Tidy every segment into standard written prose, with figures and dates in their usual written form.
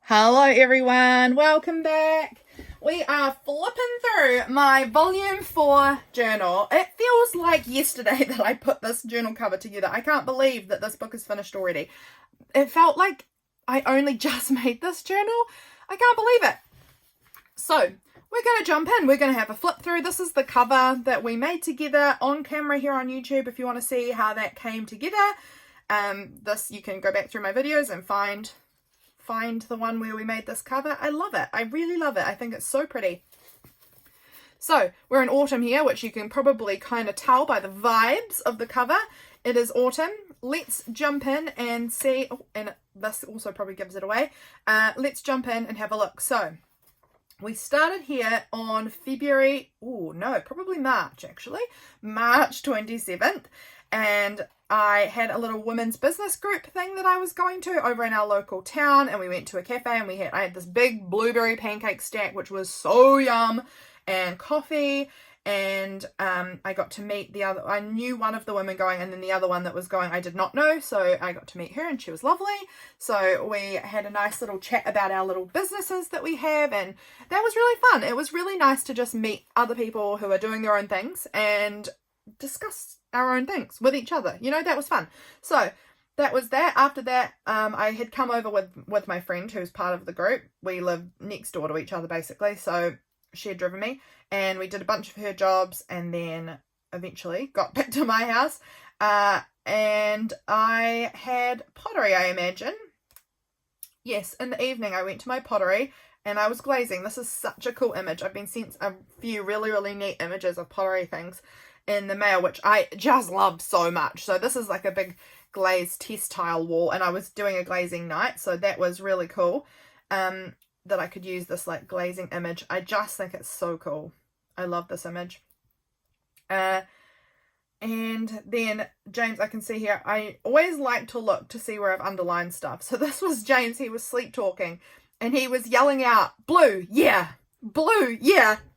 Hello everyone, welcome back. We are flipping through my volume 4 journal. It feels like yesterday that I put this journal cover together. I can't believe that this book is finished already. It felt like I only just made this journal. I can't believe it. So we're going to jump in. We're going to have a flip through. This is the cover that we made together on camera here on YouTube if you want to see how that came together. This, you can go back through my videos and find the one where we made this cover. I love it. I really love it. I think it's so pretty. So we're in autumn here, which you can probably kind of tell by the vibes of the cover. It is autumn. Let's jump in and see. Oh, and this also probably gives it away. Let's jump in and have a look. So we started here on probably March actually. March 27th. And I had a little women's business group thing that I was going to over in our local town, and we went to a cafe and I had this big blueberry pancake stack, which was so yum, and coffee, and I got to meet I knew one of the women going, and then the other one that was going I did not know, so I got to meet her and she was lovely. So we had a nice little chat about our little businesses that we have, and that was really fun. It was really nice to just meet other people who are doing their own things and discuss our own things with each other. You know, that was fun. So that was that. After that, I had come over with my friend who's part of the group. We live next door to each other basically, so she had driven me and we did a bunch of her jobs and then eventually got back to my house, and I had pottery, I imagine. Yes, in the evening I went to my pottery and I was glazing. This is such a cool image. I've been sent a few really neat images of pottery things in the mail, which I just love so much. So this is like a big glazed test tile wall, and I was doing a glazing night, so that was really cool, that I could use this like glazing image. I just think it's so cool. I love this image. And then James, I can see here, I always like to look to see where I've underlined stuff. So this was James. He was sleep talking and he was yelling out, blue, yeah,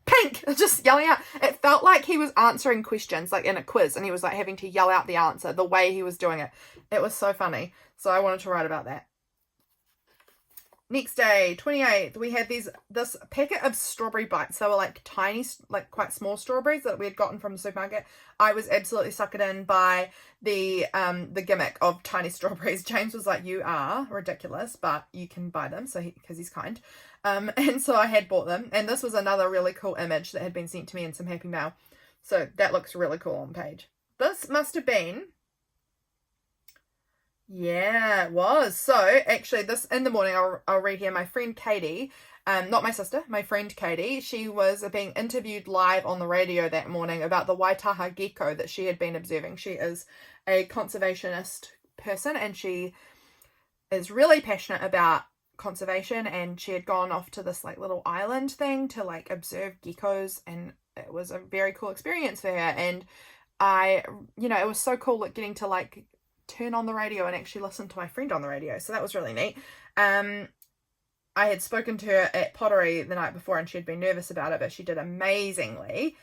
pink, just yelling out. It felt like he was answering questions like in a quiz, and he was like having to yell out the answer the way he was doing it. It was so funny. So I wanted to write about that. Next day, 28th, we had this packet of strawberry bites. They were like tiny, like quite small strawberries that we had gotten from the supermarket. I was absolutely suckered in by the gimmick of tiny strawberries. James was like, "You are ridiculous, but you can buy them," so because he's kind. And so I had bought them, and this was another really cool image that had been sent to me in some happy mail. So that looks really cool on page. This must have been. Yeah, it was. So actually this in the morning, I'll read here, my friend Katie, not my sister, my friend Katie, she was being interviewed live on the radio that morning about the Waitaha gecko that she had been observing. She is a conservationist person and she is really passionate about conservation, and she had gone off to this like little island thing to like observe geckos, and it was a very cool experience for her. And it was so cool getting to like turn on the radio and actually listen to my friend on the radio. So that was really neat. I had spoken to her at pottery the night before and she'd been nervous about it, but she did amazingly.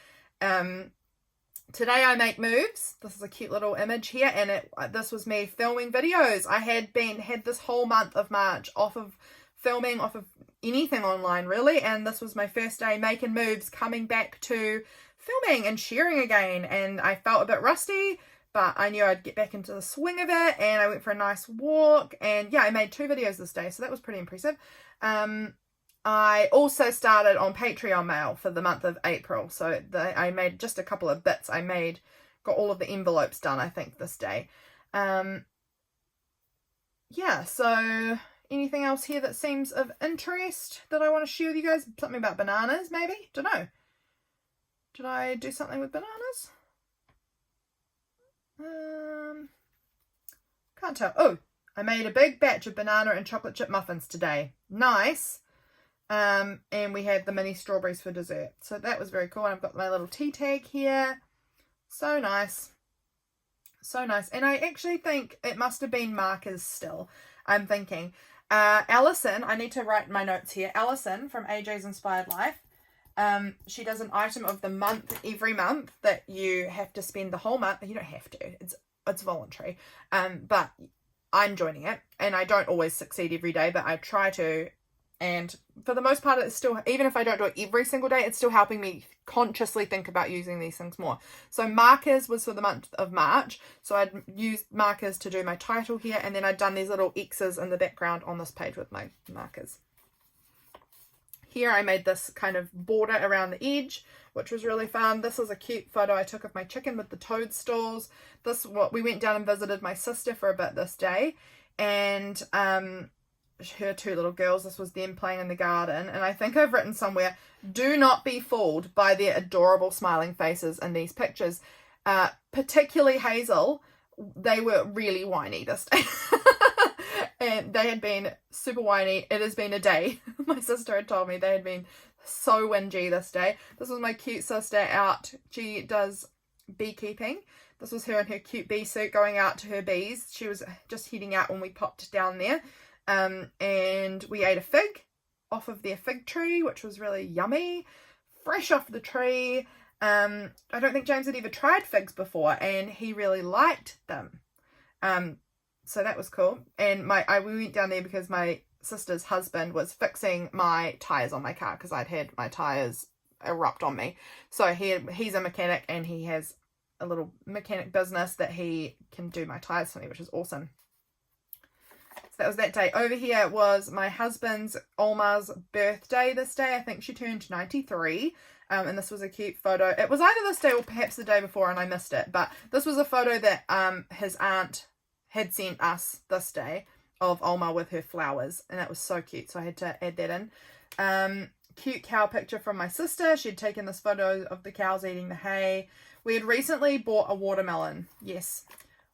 Today I make moves. This is a cute little image here, and this was me filming videos. I had this whole month of March off of filming, off of anything online really, and this was my first day making moves, coming back to filming and sharing again, and I felt a bit rusty, but I knew I'd get back into the swing of it, and I went for a nice walk, and yeah, I made 2 videos this day, so that was pretty impressive. I also started on Patreon mail for the month of April, so I made just a couple of bits. Got all of the envelopes done, I think, this day. Yeah, so anything else here that seems of interest that I want to share with you guys? Something about bananas, maybe? Don't know. Did I do something with bananas? Can't tell. Oh, I made a big batch of banana and chocolate chip muffins today. Nice. And we had the mini strawberries for dessert. So that was very cool. And I've got my little tea tag here. So nice. So nice. And I actually think it must have been markers still. I'm thinking. Allison, I need to write my notes here. Allison from AJ's Inspired Life. She does an item of the month every month that you have to spend the whole month. You don't have to. It's voluntary. But I'm joining it, and I don't always succeed every day, but I try to And for the most part, it's still, even if I don't do it every single day, it's still helping me consciously think about using these things more. So markers was for the month of March. So I'd used markers to do my title here, and then I'd done these little X's in the background on this page with my markers. Here I made this kind of border around the edge, which was really fun. This is a cute photo I took of my chicken with the toadstools. We went down and visited my sister for a bit this day, and her two little girls, this was them playing in the garden. And I think I've written somewhere, do not be fooled by their adorable smiling faces in these pictures, particularly Hazel. They were really whiny this day. And they had been super whiny. It has been a day. My sister had told me they had been so whingy this day. This was my cute sister out. She does beekeeping. This was her in her cute bee suit going out to her bees. She was just heading out when we popped down there. And we ate a fig off of their fig tree, which was really yummy. Fresh off the tree. I don't think James had ever tried figs before, and he really liked them. So that was cool. And we went down there because my sister's husband was fixing my tyres on my car, because I'd had my tyres erupt on me. So he's a mechanic, and he has a little mechanic business that he can do my tyres for me, which is awesome. So that was that day. Over here was my husband's Olma's birthday this day. I think she turned 93. And this was a cute photo. It was either this day or perhaps the day before, and I missed it. But this was a photo that his aunt had sent us this day of Olma with her flowers, and that was so cute, so I had to add that in. Cute cow picture from my sister. She'd taken this photo of the cows eating the hay. We had recently bought a watermelon. Yes,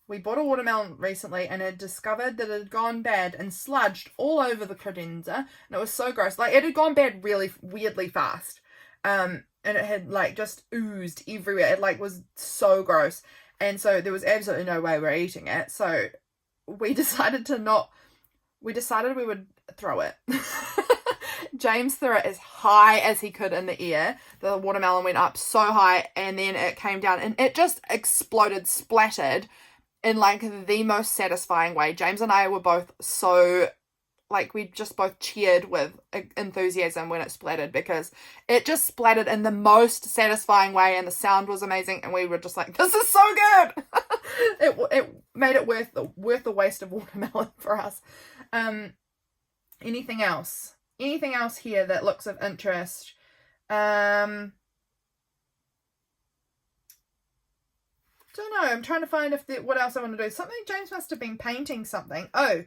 we bought a watermelon recently, and had discovered that it had gone bad and sludged all over the credenza, and it was so gross. Like, it had gone bad really weirdly fast, and it had like just oozed everywhere. It like was so gross. And so there was absolutely no way we're eating it. So we decided we would throw it. James threw it as high as he could in the air. The watermelon went up so high, and then it came down, and it just exploded, splattered in like the most satisfying way. James and I were both so, like, we just both cheered with enthusiasm when it splattered, because it just splattered in the most satisfying way, and the sound was amazing, and we were just like, this is so good. It made it worth the waste of watermelon for us. Anything else here that looks of interest? Don't know. I'm trying to find what else I want to do. Something, James must have been painting something. Oh,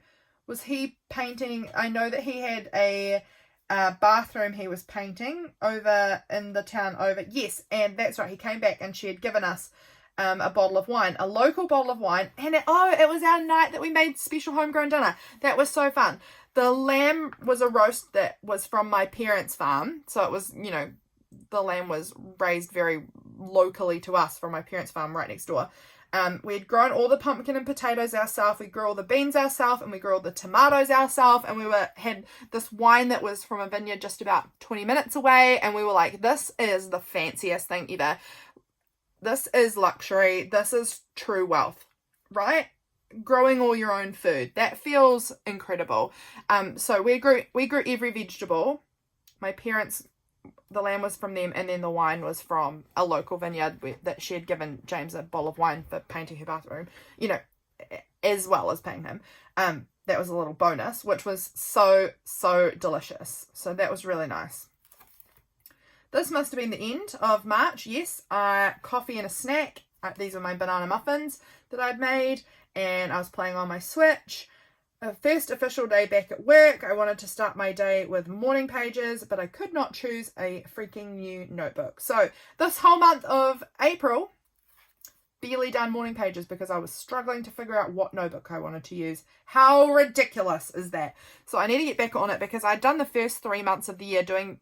was he painting? I know that he had a bathroom he was painting over in the town over. Yes, and that's right. He came back, and she had given us a bottle of wine, a local bottle of wine. And it was our night that we made special homegrown dinner. That was so fun. The lamb was a roast that was from my parents' farm. So it was, the lamb was raised very locally to us from my parents' farm right next door. We had grown all the pumpkin and potatoes ourselves. We grew all the beans ourselves, and we grew all the tomatoes ourselves. And we had this wine that was from a vineyard just about 20 minutes away. And we were like, this is the fanciest thing ever. This is luxury. This is true wealth, right? Growing all your own food. That feels incredible. So we grew every vegetable. My parents, the lamb was from them, and then the wine was from a local vineyard that she had given James a bottle of wine for painting her bathroom, as well as paying him. That was a little bonus, which was so, so delicious. So that was really nice. This must have been the end of March. Yes, coffee and a snack. These were my banana muffins that I'd made, and I was playing on my Switch. First official day back at work. I wanted to start my day with morning pages, but I could not choose a freaking new notebook. So this whole month of April, barely done morning pages because I was struggling to figure out what notebook I wanted to use. How ridiculous is that? So I need to get back on it, because I'd done the first 3 months of the year doing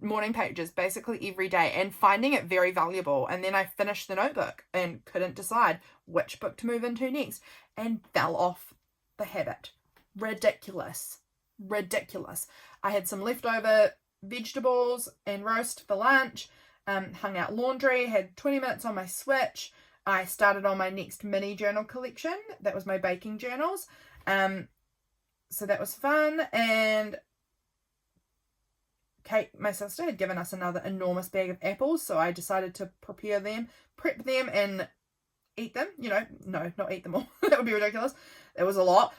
morning pages basically every day and finding it very valuable. And then I finished the notebook and couldn't decide which book to move into next, and fell off the habit. Ridiculous. I had some leftover vegetables and roast for lunch, hung out laundry, had 20 minutes on my Switch. I started on my next mini journal collection. That was my baking journals. So that was fun. And Kate, my sister, had given us another enormous bag of apples, so I decided to prep them, and eat them. No, not eat them all. That would be ridiculous. It was a lot.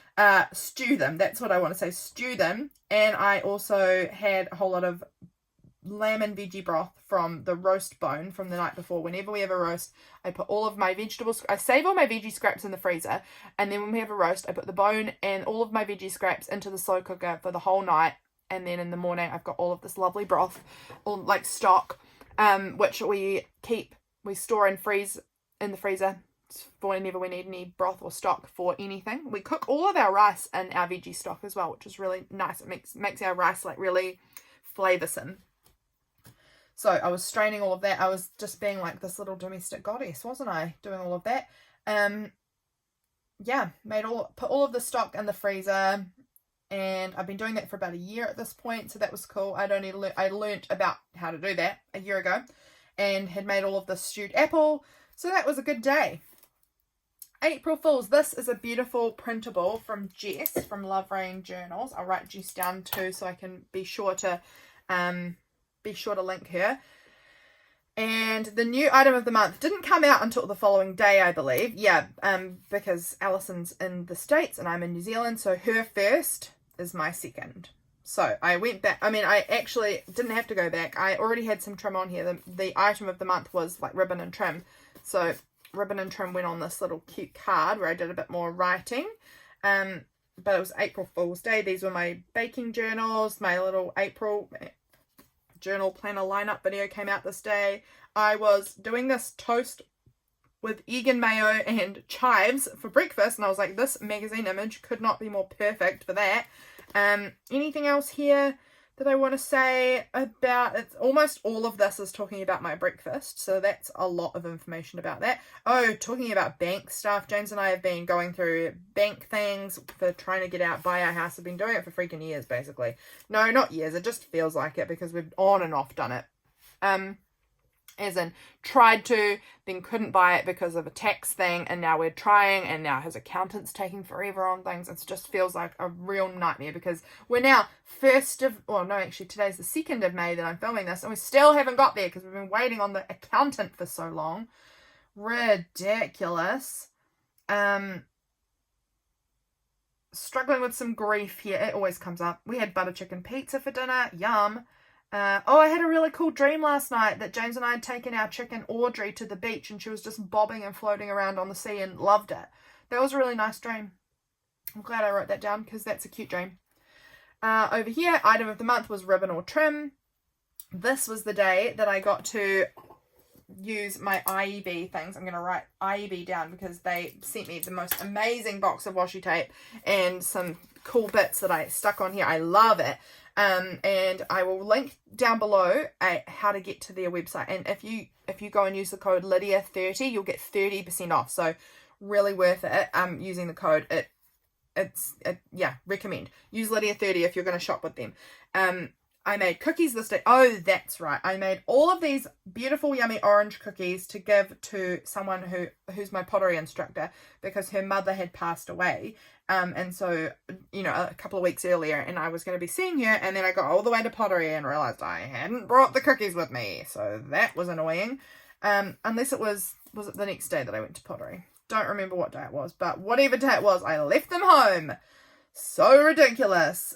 Stew them. That's what I want to say. Stew them. And I also had a whole lot of lamb and veggie broth from the roast bone from the night before. Whenever we have a roast, I put all of my vegetables, I save all my veggie scraps in the freezer, and then when we have a roast, I put the bone and all of my veggie scraps into the slow cooker for the whole night, and then in the morning I've got all of this lovely broth, all like stock, which we store and freeze in the freezer for whenever we need any broth or stock for anything. We cook all of our rice in our veggie stock as well, which is really nice. It makes our rice like really flavoursome. So I was straining all of that. I was just being like this little domestic goddess, wasn't I? Doing all of that. Yeah, put all of the stock in the freezer, and I've been doing that for about a year at this point, so that was cool. I learnt about how to do that a year ago, and had made all of the stewed apple, so that was a good day. April Fools. This is a beautiful printable from Jess from Love Rain Journals. I'll write Jess down too, so I can be sure to link her. And the new item of the month didn't come out until the following day, I believe. Yeah, because Allison's in the States and I'm in New Zealand, so her first is my second. So I went back. I mean, I actually didn't have to go back. I already had some trim on here. The item of the month was like ribbon and trim. So ribbon and trim went on this little cute card where I did a bit more writing. But it was April Fool's Day. These were my baking journals. My little April journal planner lineup video came out this day. I was doing this toast with egg and mayo and chives for breakfast, and I was like, this magazine image could not be more perfect for that. Anything else here that I want to say about it? Almost all of this is talking about my breakfast, so that's a lot of information about that. Oh, talking about bank stuff, James and I have been going through bank things for trying to buy our house. I've been doing it for freaking years, basically. No, not years, it just feels like it because we've on and off done it. As in tried to, then couldn't buy it because of a tax thing, and now we're trying, and now his accountant's taking forever on things. It just feels like a real nightmare because we're now today's the 2nd of May that I'm filming this, and we still haven't got there because we've been waiting on the accountant for so long. Ridiculous. Struggling with some grief here. It always comes up. We had butter chicken pizza for dinner. Yum. I had a really cool dream last night that James and I had taken our chicken Audrey to the beach, and she was just bobbing and floating around on the sea and loved it. That was a really nice dream. I'm glad I wrote that down because that's a cute dream. Over here, item of the month was ribbon or trim. This was the day that I got to use my Ieebee things. I'm going to write Ieebee down because they sent me the most amazing box of washi tape and some cool bits that I stuck on here. I love it. And I will link down below how to get to their website. And if you go and use the code Lydia30, you'll get 30% off. So really worth it. Using the code. Recommend. Use Lydia30 if you're going to shop with them. I made cookies this day. Oh, that's right. I made all of these beautiful, yummy orange cookies to give to someone who's my pottery instructor because her mother had passed away. And so, a couple of weeks earlier, and I was going to be seeing her, and then I got all the way to pottery and realized I hadn't brought the cookies with me. So that was annoying. Unless it was it the next day that I went to pottery? Don't remember what day it was, but whatever day it was, I left them home. So ridiculous.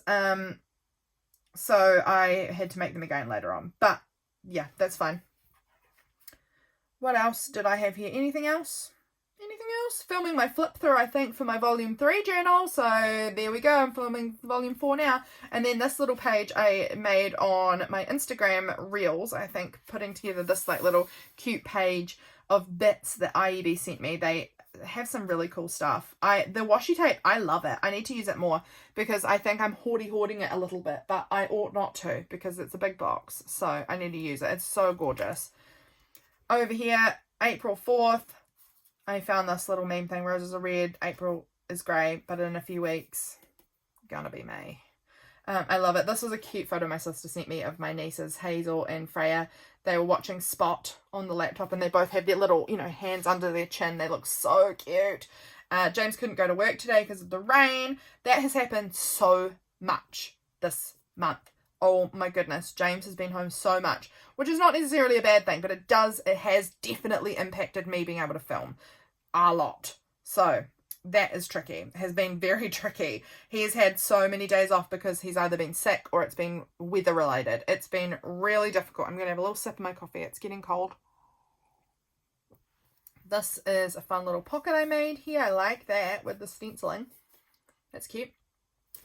So I had to make them again later on. But, yeah, that's fine. What else did I have here? Anything else? Anything else? Filming my flip through, I think, for my volume 3 journal. So, there we go. I'm filming volume 4 now. And then this little page I made on my Instagram Reels, I think, putting together this, like, little cute page of bits that Ieebee sent me. They have some really cool stuff. The washi tape, I love it. I need to use it more because I think I'm hoarding it a little bit, but I ought not to because it's a big box, so I need to use it. It's so gorgeous. Over here, April 4th, I found this little meme thing. Roses are red, April is grey, but in a few weeks, gonna be May. I love it. This was a cute photo my sister sent me of my nieces, Hazel and Freya. They were watching Spot on the laptop, and they both have their little, hands under their chin. They look so cute. James couldn't go to work today because of the rain. That has happened so much this month. oh my goodness, James has been home so much, which is not necessarily a bad thing, but it has definitely impacted me being able to film a lot. So that is tricky. It has been very tricky. He has had so many days off because he's either been sick or it's been weather related. It's been really difficult. I'm going to have a little sip of my coffee. It's getting cold. This is a fun little pocket I made here. I like that with the stenciling. That's cute.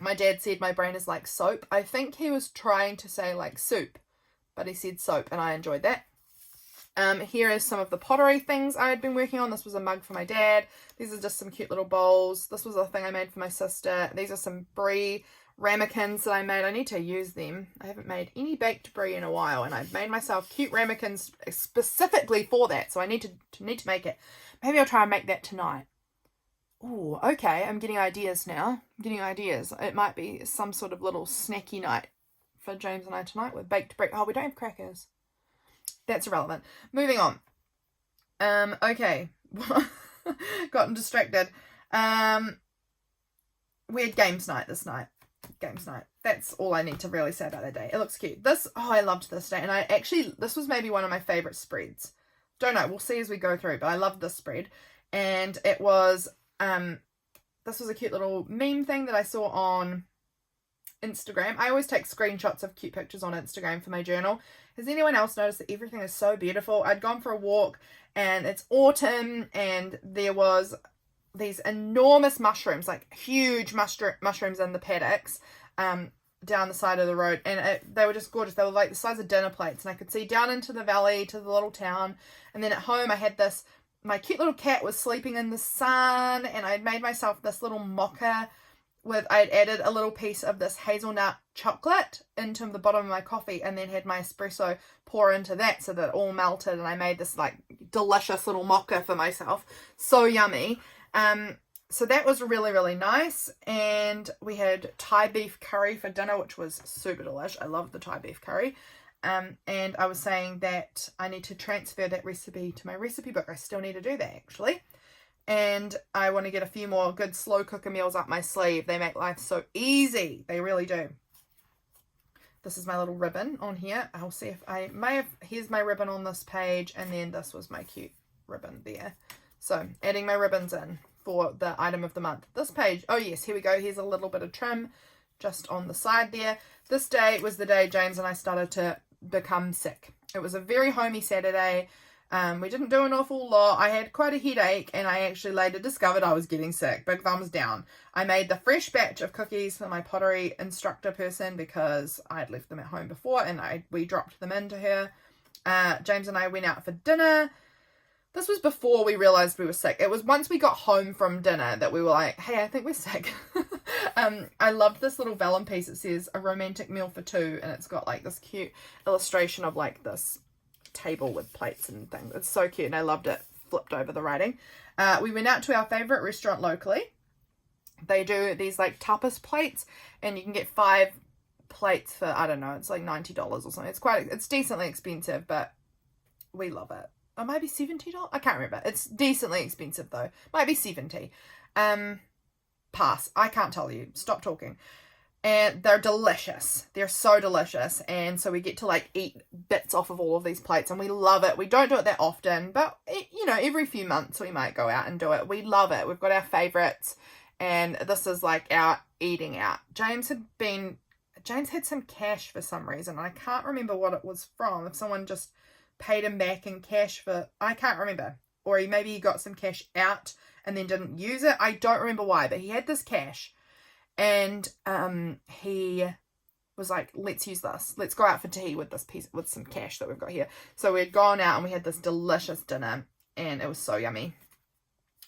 My dad said my brain is like soap. I think he was trying to say like soup, but he said soap, and I enjoyed that. Here is some of the pottery things I had been working on. This was a mug for my dad. These are just some cute little bowls. This was a thing I made for my sister. These are some brie ramekins that I made. I need to use them. I haven't made any baked brie in a while, and I've made myself cute ramekins specifically for that, so I need to make it. Maybe I'll try and make that tonight. Oh, okay. I'm getting ideas now. I'm getting ideas. It might be some sort of little snacky night for James and I tonight with baked brie. Oh, we don't have crackers. That's irrelevant. Moving on. Okay. Gotten distracted. We had games night this night. Games night. That's all I need to really say about that day. It looks cute. I loved this day. And this was maybe one of my favourite spreads. Don't know. We'll see as we go through. But I loved this spread. And it was, this was a cute little meme thing that I saw on Instagram. I always take screenshots of cute pictures on Instagram for my journal. Has anyone else noticed that everything is so beautiful? I'd gone for a walk and it's autumn and there was these enormous mushrooms, like huge mushrooms in the paddocks down the side of the road, and they were just gorgeous. They were like the size of dinner plates, and I could see down into the valley to the little town. And then at home I had my cute little cat was sleeping in the sun, and I'd made myself this little mocha I'd added a little piece of this hazelnut chocolate into the bottom of my coffee, and then had my espresso pour into that so that it all melted, and I made this like delicious little mocha for myself. So yummy. So that was really, really nice. And we had Thai beef curry for dinner, which was super delish. I love the Thai beef curry. And I was saying that I need to transfer that recipe to my recipe book. I still need to do that actually. And I want to get a few more good slow cooker meals up my sleeve. They make life so easy. They really do. This is my little ribbon on here. I'll see if I may have... Here's my ribbon on this page. And then this was my cute ribbon there. So adding my ribbons in for the item of the month. This page... Oh yes, here we go. Here's a little bit of trim just on the side there. This day was the day James and I started to become sick. It was a very homey Saturday. We didn't do an awful lot. I had quite a headache, and I actually later discovered I was getting sick. Big thumbs down. I made the fresh batch of cookies for my pottery instructor person because I had left them at home before, and we dropped them into her. James and I went out for dinner. This was before we realised we were sick. It was once we got home from dinner that we were like, hey, I think we're sick. I loved this little vellum piece. It says a romantic meal for two, and it's got like this cute illustration of like this table with plates and things. It's so cute, and I loved it. Flipped over the writing. We went out to our favourite restaurant locally. They do these like tapas plates, and you can get 5 plates for, I don't know, it's like $90 or something. It's decently expensive, but we love it. Or maybe $70? I can't remember. It's decently expensive though. Might be 70. Pass. I can't tell you. Stop talking. And they're delicious. They're so delicious. And so we get to like eat bits off of all of these plates, and we love it. We don't do it that often, but every few months we might go out and do it. We love it. We've got our favourites, and this is like our eating out. James had some cash for some reason. I can't remember what it was from. If someone just paid him back in cash I can't remember. Or maybe he got some cash out and then didn't use it. I don't remember why, but he had this cash. And he was like, let's use this. Let's go out for tea with with some cash that we've got here. So we had gone out and we had this delicious dinner, and it was so yummy.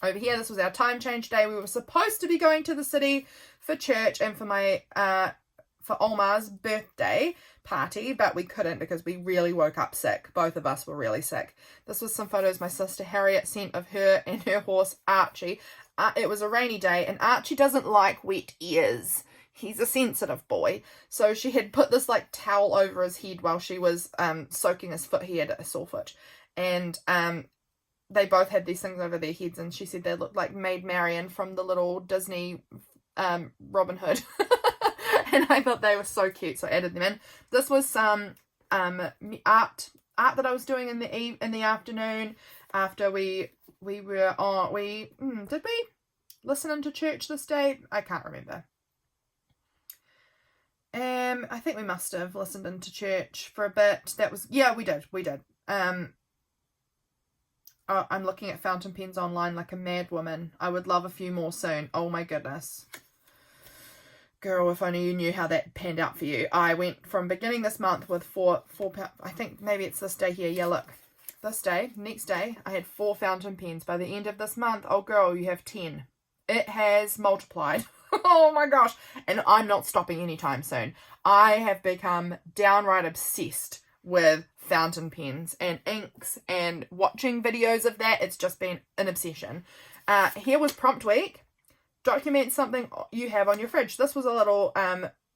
Over here, this was our time change day. We were supposed to be going to the city for church and for for Omar's birthday party, but we couldn't because we really woke up sick. Both of us were really sick. This was some photos my sister Harriet sent of her and her horse Archie. It was a rainy day, and Archie doesn't like wet ears. He's a sensitive boy. So she had put this like towel over his head while she was soaking his foot. He had a sore foot. And they both had these things over their heads, and she said they looked like Maid Marian from the little Disney Robin Hood. and I thought they were so cute, so I added them in. This was some art that I was doing in the afternoon after we were on. Did we listen into church this day? I can't remember. I think we must have listened into church for a bit. That was, yeah, we did. Oh, I'm looking at fountain pens online like a mad woman. I would love a few more soon. Oh my goodness. Girl, if only you knew how that panned out for you. I went from beginning this month with four, I think maybe it's this day here. Yeah, look. This day, next day, I had 4 fountain pens. By the end of this month, oh girl, you have 10. It has multiplied. Oh my gosh. And I'm not stopping anytime soon. I have become downright obsessed with fountain pens and inks and watching videos of that. It's just been an obsession. Here was prompt week. Document something you have on your fridge. This was a little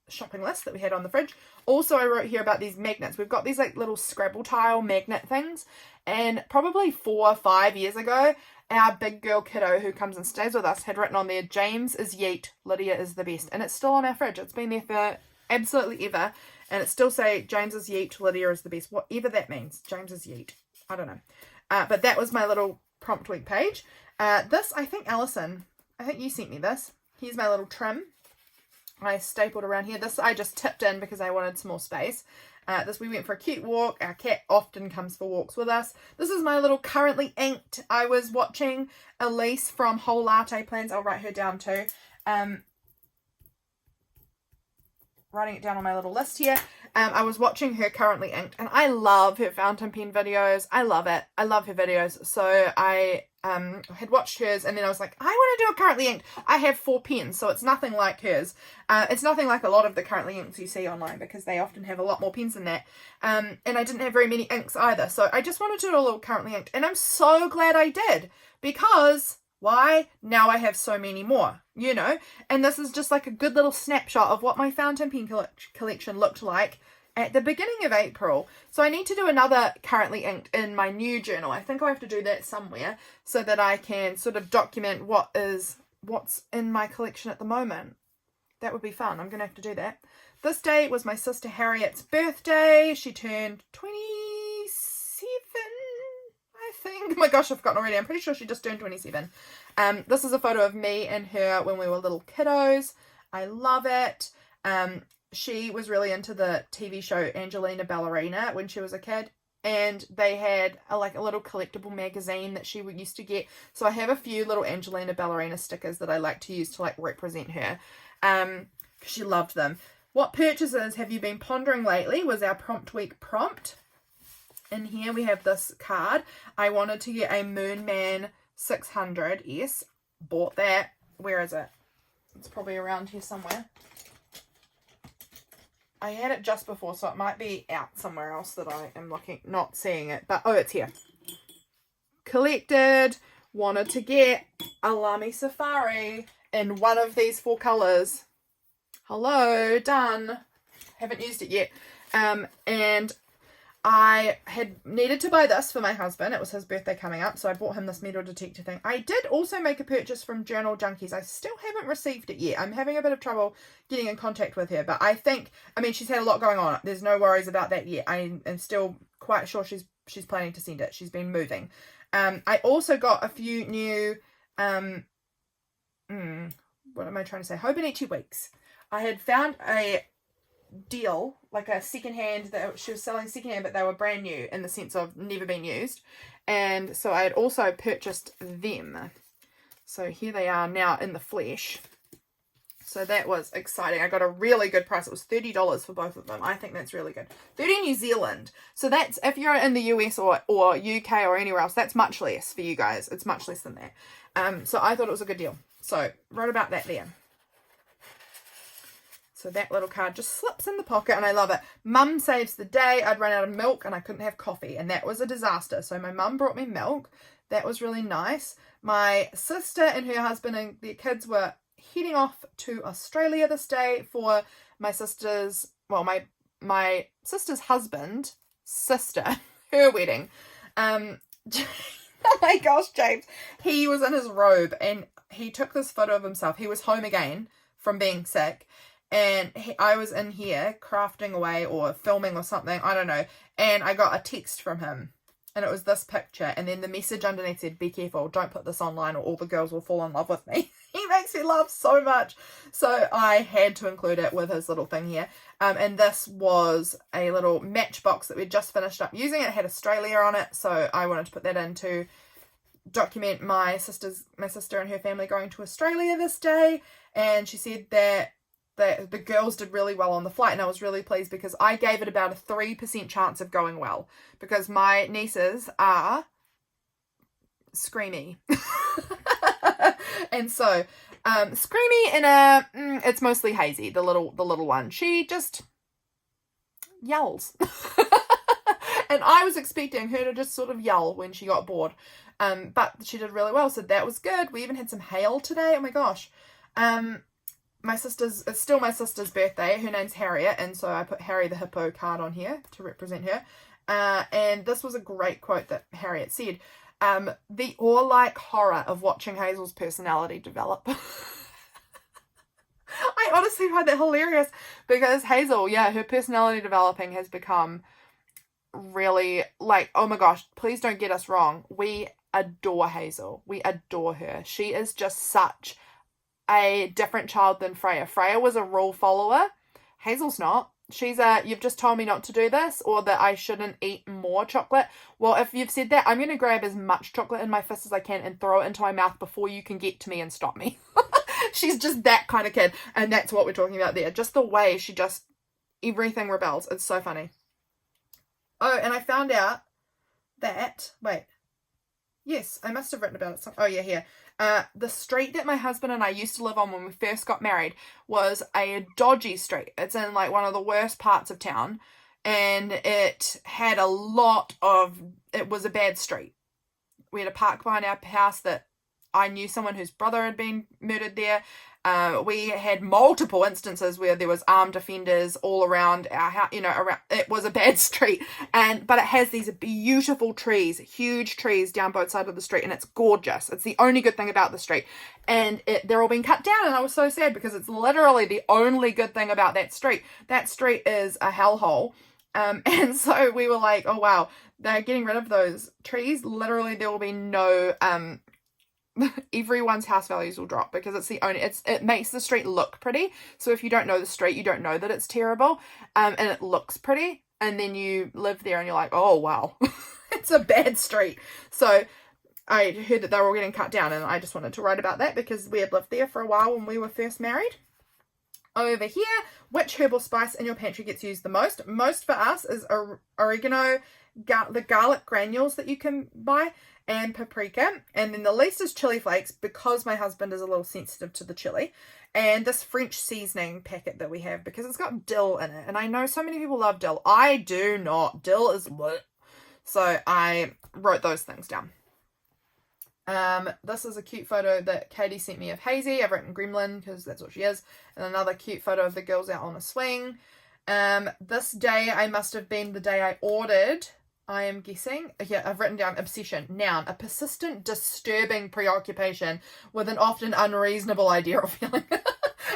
shopping list that we had on the fridge. Also, I wrote here about these magnets. We've got these like little Scrabble tile magnet things, and probably 4 or 5 years ago, our big girl kiddo who comes and stays with us had written on there, James is yeet, Lydia is the best. And it's still on our fridge. It's been there for absolutely ever. And it still say, James is yeet, Lydia is the best. Whatever that means. James is yeet. I don't know. But that was my little prompt week page. This, I think Allison, I think you sent me this. Here's my little trim. I stapled around here. This I just tipped in because I wanted some more space. We went for a cute walk. Our cat often comes for walks with us. This is my little currently inked. I was watching Elyse from Whole Latte Plans. I'll write her down too. Writing it down on my little list here. I was watching her currently inked, and I love her fountain pen videos. I love it. I love her videos. So I had watched hers, and then I was like, I want to do a currently inked. I have 4 pens, so it's nothing like hers. It's nothing like a lot of the currently inks you see online, because they often have a lot more pens than that. And I didn't have very many inks either, so I just wanted to do a little currently inked, and I'm so glad I did, because why? Now I have so many more, you know, and this is just like a good little snapshot of what my fountain pen collection looked like at the beginning of April. So I need to do another currently inked in my new journal. I think I have to do that somewhere so that I can sort of document what's in my collection at the moment. That would be fun. I'm going to have to do that. This day was my sister Harriet's birthday. She turned 27, I think. Oh my gosh, I've forgotten already. I'm pretty sure she just turned 27. This is a photo of me and her when we were little kiddos. I love it. She was really into the TV show Angelina Ballerina when she was a kid, and they had a little collectible magazine that she used to get. So I have a few little Angelina Ballerina stickers that I like to use to like represent her, because she loved them. What purchases have you been pondering lately was our prompt week prompt. In here we have this card. I wanted to get a Moonman 600S. Bought that. Where is it? It's probably around here somewhere. I had it just before, so it might be out somewhere else that I am not seeing it. But, oh, it's here. Collected. Wanted to get a Lamy Safari in one of these 4 colours. Hello, done. Haven't used it yet. And I had needed to buy this for my husband. It was his birthday coming up, so I bought him this metal detector thing. I did also make a purchase from Journal Junkies. I still haven't received it yet. I'm having a bit of trouble getting in contact with her, but I mean, she's had a lot going on. There's no worries about that yet. I am still quite sure she's planning to send it. She's been moving. I also got a few new, what am I trying to say? Hobonichi weeks. I had found a deal, like a secondhand, that she was selling secondhand, but they were brand new in the sense of never been used, and so I had also purchased them. So here they are now in the flesh. So that was exciting. I got a really good price. It was $30 for both of them. I think that's really good. 30 New Zealand. So that's, if you're in the US or UK or anywhere else, that's much less for you guys. It's much less than that. So I thought it was a good deal. So wrote about that there. So that little card just slips in the pocket, and I love it. Mum saves the day. I'd run out of milk and I couldn't have coffee, and that was a disaster. So my mum brought me milk. That was really nice. My sister and her husband and their kids were heading off to Australia this day for my sister's, well, my sister's husband, her wedding. Oh my gosh, James. He was in his robe and he took this photo of himself. He was home again from being sick. and I was in here crafting away or filming or something, I don't know, and I got a text from him, and it was this picture, and then the message underneath said, "Be careful, don't put this online or all the girls will fall in love with me." He makes me laugh so much, so I had to include it with his little thing here. And this was a little matchbox that we'd just finished up using. It had Australia on it, so I wanted to put that in to document my sister and her family going to Australia this day. And she said that the girls did really well on the flight, and I was really pleased because I gave it about a 3% chance of going well, because my nieces are screamy. And so screamy in a it's mostly Hazy, the little one. She just yells. And I was expecting her to just sort of yell when she got bored, but she did really well, so that was good. We even had some hail today. Oh my gosh. It's still my sister's birthday. Her name's Harriet, and so I put Harry the Hippo card on here to represent her. And this was a great quote that Harriet said. The awe-like horror of watching Hazel's personality develop. I honestly find that hilarious, because Hazel, yeah, her personality developing has become really, like, oh my gosh, please don't get us wrong. We adore Hazel. We adore her. She is just such a different child than Freya. Freya was a rule follower. Hazel's not. She's you've just told me not to do this, or that I shouldn't eat more chocolate. Well, if you've said that, I'm going to grab as much chocolate in my fist as I can and throw it into my mouth before you can get to me and stop me. She's just that kind of kid. And that's what we're talking about there. Just the way she just, everything rebels. It's so funny. Oh, and I found out that, wait. Yes, I must have written about it. Oh, yeah, here. The street that my husband and I used to live on when we first got married was a dodgy street. It's in like one of the worst parts of town, and it had it was a bad street. We had a park behind our house that I knew someone whose brother had been murdered there. We had multiple instances where there was armed offenders all around our house, around. It was a bad street, but it has these beautiful trees, huge trees down both sides of the street, and it's gorgeous. It's the only good thing about the street, and they're all being cut down, and I was so sad because it's literally the only good thing about that street. That street is a hellhole, and so we were like, oh wow, they're getting rid of those trees. Literally, there will be no everyone's house values will drop, because it's it makes the street look pretty. So if you don't know the street, you don't know that it's terrible, and it looks pretty, and then you live there and you're like, oh wow, it's a bad street. So I heard that they were all getting cut down, and I just wanted to write about that because we had lived there for a while when we were first married. Over here, which herbal spice in your pantry gets used the most? Most for us is oregano, the garlic granules that you can buy, and paprika, and then the least is chili flakes, because my husband is a little sensitive to the chili, and this French seasoning packet that we have, because it's got dill in it, and I know so many people love dill. I do not. Dill is what? So I wrote those things down. This is a cute photo that Katie sent me of Hazy. I've written Gremlin because that's what she is, and another cute photo of the girls out on a swing. This day I must have been the day I ordered, I am guessing. Yeah, I've written down obsession. Noun, a persistent, disturbing preoccupation with an often unreasonable idea or feeling.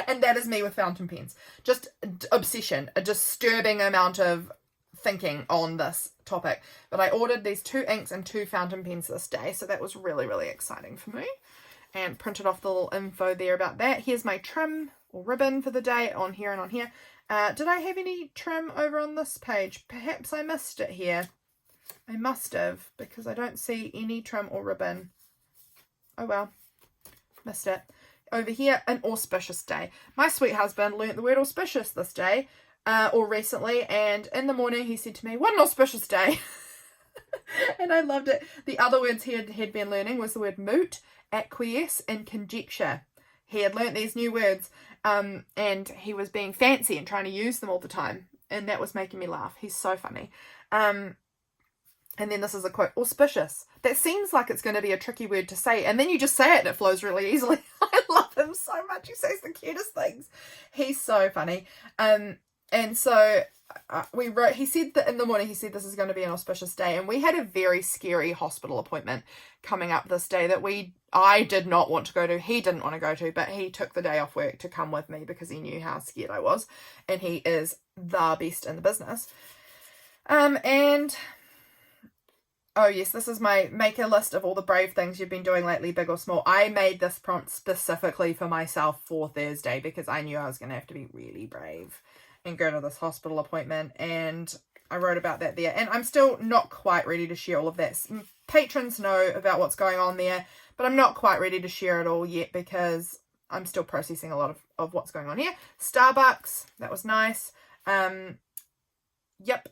And that is me with fountain pens. Just obsession, a disturbing amount of thinking on this topic. But I ordered these 2 inks and 2 fountain pens this day, so that was really, really exciting for me. And printed off the little info there about that. Here's my trim or ribbon for the day on here and on here. Did I have any trim over on this page? Perhaps I missed it here. I must have, because I don't see any trim or ribbon. Oh well, missed it. Over here, an auspicious day. My sweet husband learnt the word auspicious this day, or recently, and in the morning he said to me, "What an auspicious day." And I loved it. The other words he had been learning was the word moot, acquiesce, and conjecture. He had learnt these new words, and he was being fancy and trying to use them all the time, and that was making me laugh. He's so funny. And then this is a quote, auspicious. That seems like it's going to be a tricky word to say, and then you just say it and it flows really easily. I love him so much. He says the cutest things. He's so funny. And so he said that in the morning, he said this is going to be an auspicious day, and we had a very scary hospital appointment coming up this day that I did not want to go to. He didn't want to go to, but he took the day off work to come with me because he knew how scared I was, and he is the best in the business. And oh yes, this is my make a list of all the brave things you've been doing lately, big or small. I made this prompt specifically for myself for Thursday because I knew I was going to have to be really brave and go to this hospital appointment, and I wrote about that there. And I'm still not quite ready to share all of that. Patrons know about what's going on there, but I'm not quite ready to share it all yet because I'm still processing a lot of what's going on here. Starbucks, that was nice. Yep.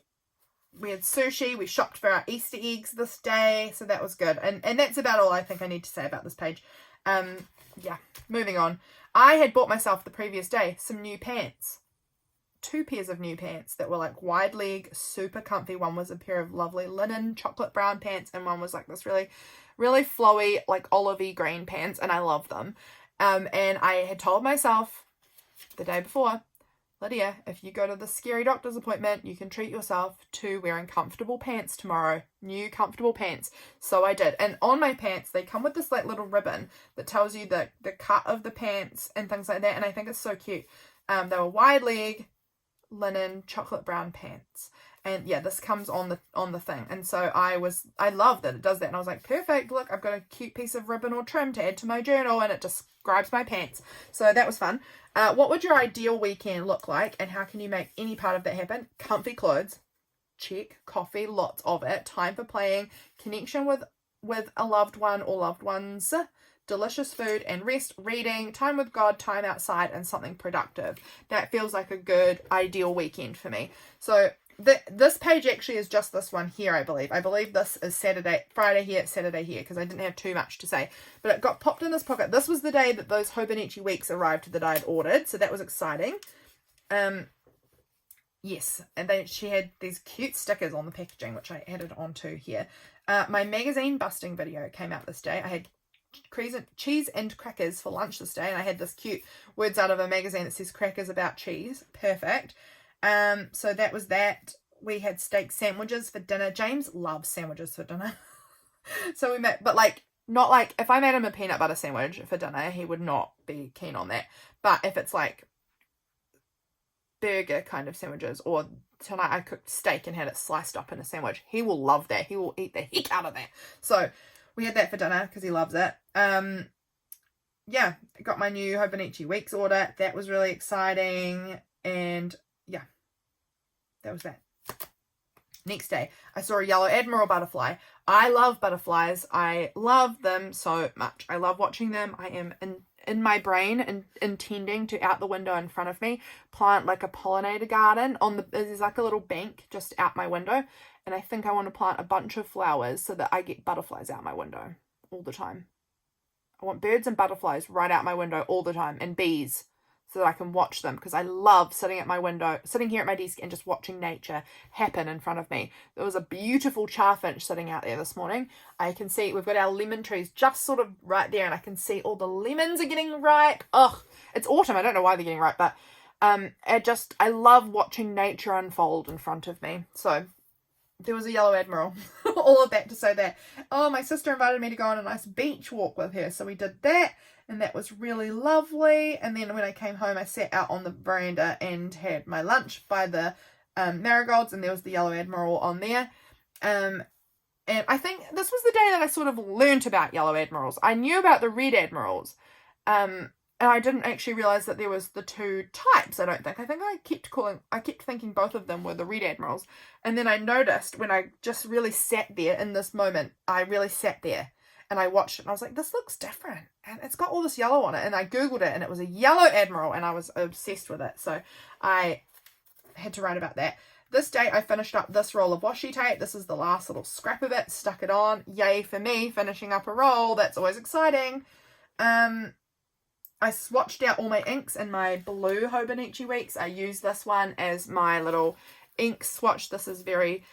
We had sushi. We shopped for our Easter eggs this day, so that was good. And that's about all I think I need to say about this page. Yeah, moving on. I had bought myself the previous day some new pants. 2 pairs of new pants that were like wide leg, super comfy. One was a pair of lovely linen chocolate brown pants, and one was like this really, really flowy, like olivey green pants, and I love them. And I had told myself the day before, Lydia, if you go to the scary doctor's appointment, you can treat yourself to wearing comfortable pants tomorrow. New comfortable pants. So I did. And on my pants, they come with this like little ribbon that tells you the cut of the pants and things like that. And I think it's so cute. They were wide leg, linen, chocolate brown pants. And yeah, this comes on the thing. And so I love that it does that. And I was like, perfect, look, I've got a cute piece of ribbon or trim to add to my journal, and it describes my pants. So that was fun. What would your ideal weekend look like, and how can you make any part of that happen? Comfy clothes, check. Coffee, lots of it. Time for playing, connection with a loved one or loved ones, delicious food and rest, reading, time with God, time outside, and something productive. That feels like a good ideal weekend for me. So this page actually is just this one here, I believe. I believe this is Friday here, Saturday here, because I didn't have too much to say. But it got popped in this pocket. This was the day that those Hobonichi weeks arrived that I'd ordered, so that was exciting. Yes, and she had these cute stickers on the packaging, which I added onto here. My magazine busting video came out this day. I had cheese and crackers for lunch this day, and I had this cute words out of a magazine that says crackers about cheese. Perfect. So that was that. We had steak sandwiches for dinner. James loves sandwiches for dinner. So we made, but like, not like, if I made him a peanut butter sandwich for dinner, he would not be keen on that. But if it's like burger kind of sandwiches, or tonight I cooked steak and had it sliced up in a sandwich, he will love that. He will eat the heck out of that. So we had that for dinner because he loves it. Yeah, I got my new Hobonichi Weeks order. That was really exciting. And yeah, that was that. Next day, I saw a yellow admiral butterfly. I love butterflies. I love them so much. I love watching them. I am in my brain and intending to, out the window in front of me, plant like a pollinator garden. There's like a little bank just out my window. And I think I want to plant a bunch of flowers so that I get butterflies out my window all the time. I want birds and butterflies right out my window all the time, and bees, so that I can watch them, because I love sitting at my window, sitting here at my desk and just watching nature happen in front of me. There was a beautiful chaffinch sitting out there this morning. I can see we've got our lemon trees just sort of right there, and I can see all the lemons are getting ripe. Ugh, it's autumn. I don't know why they're getting ripe, but I love watching nature unfold in front of me. So there was a yellow admiral. All of that to say that. Oh, my sister invited me to go on a nice beach walk with her, so we did that, and that was really lovely. And then when I came home, I sat out on the veranda and had my lunch by the marigolds, and there was the yellow admiral on there. And I think this was the day that I sort of learnt about yellow admirals. I knew about the red admirals, and I didn't actually realise that there was the 2 types, I don't think. I think I kept thinking both of them were the red admirals. And then I noticed when I just really sat there in this moment, I really sat there and I watched it and I was like, this looks different. And it's got all this yellow on it. And I Googled it and it was a yellow admiral, and I was obsessed with it. So I had to write about that. This day I finished up this roll of washi tape. This is the last little scrap of it. Stuck it on. Yay for me, finishing up a roll. That's always exciting. I swatched out all my inks in my blue Hobonichi Weeks. I used this one as my little ink swatch. This is very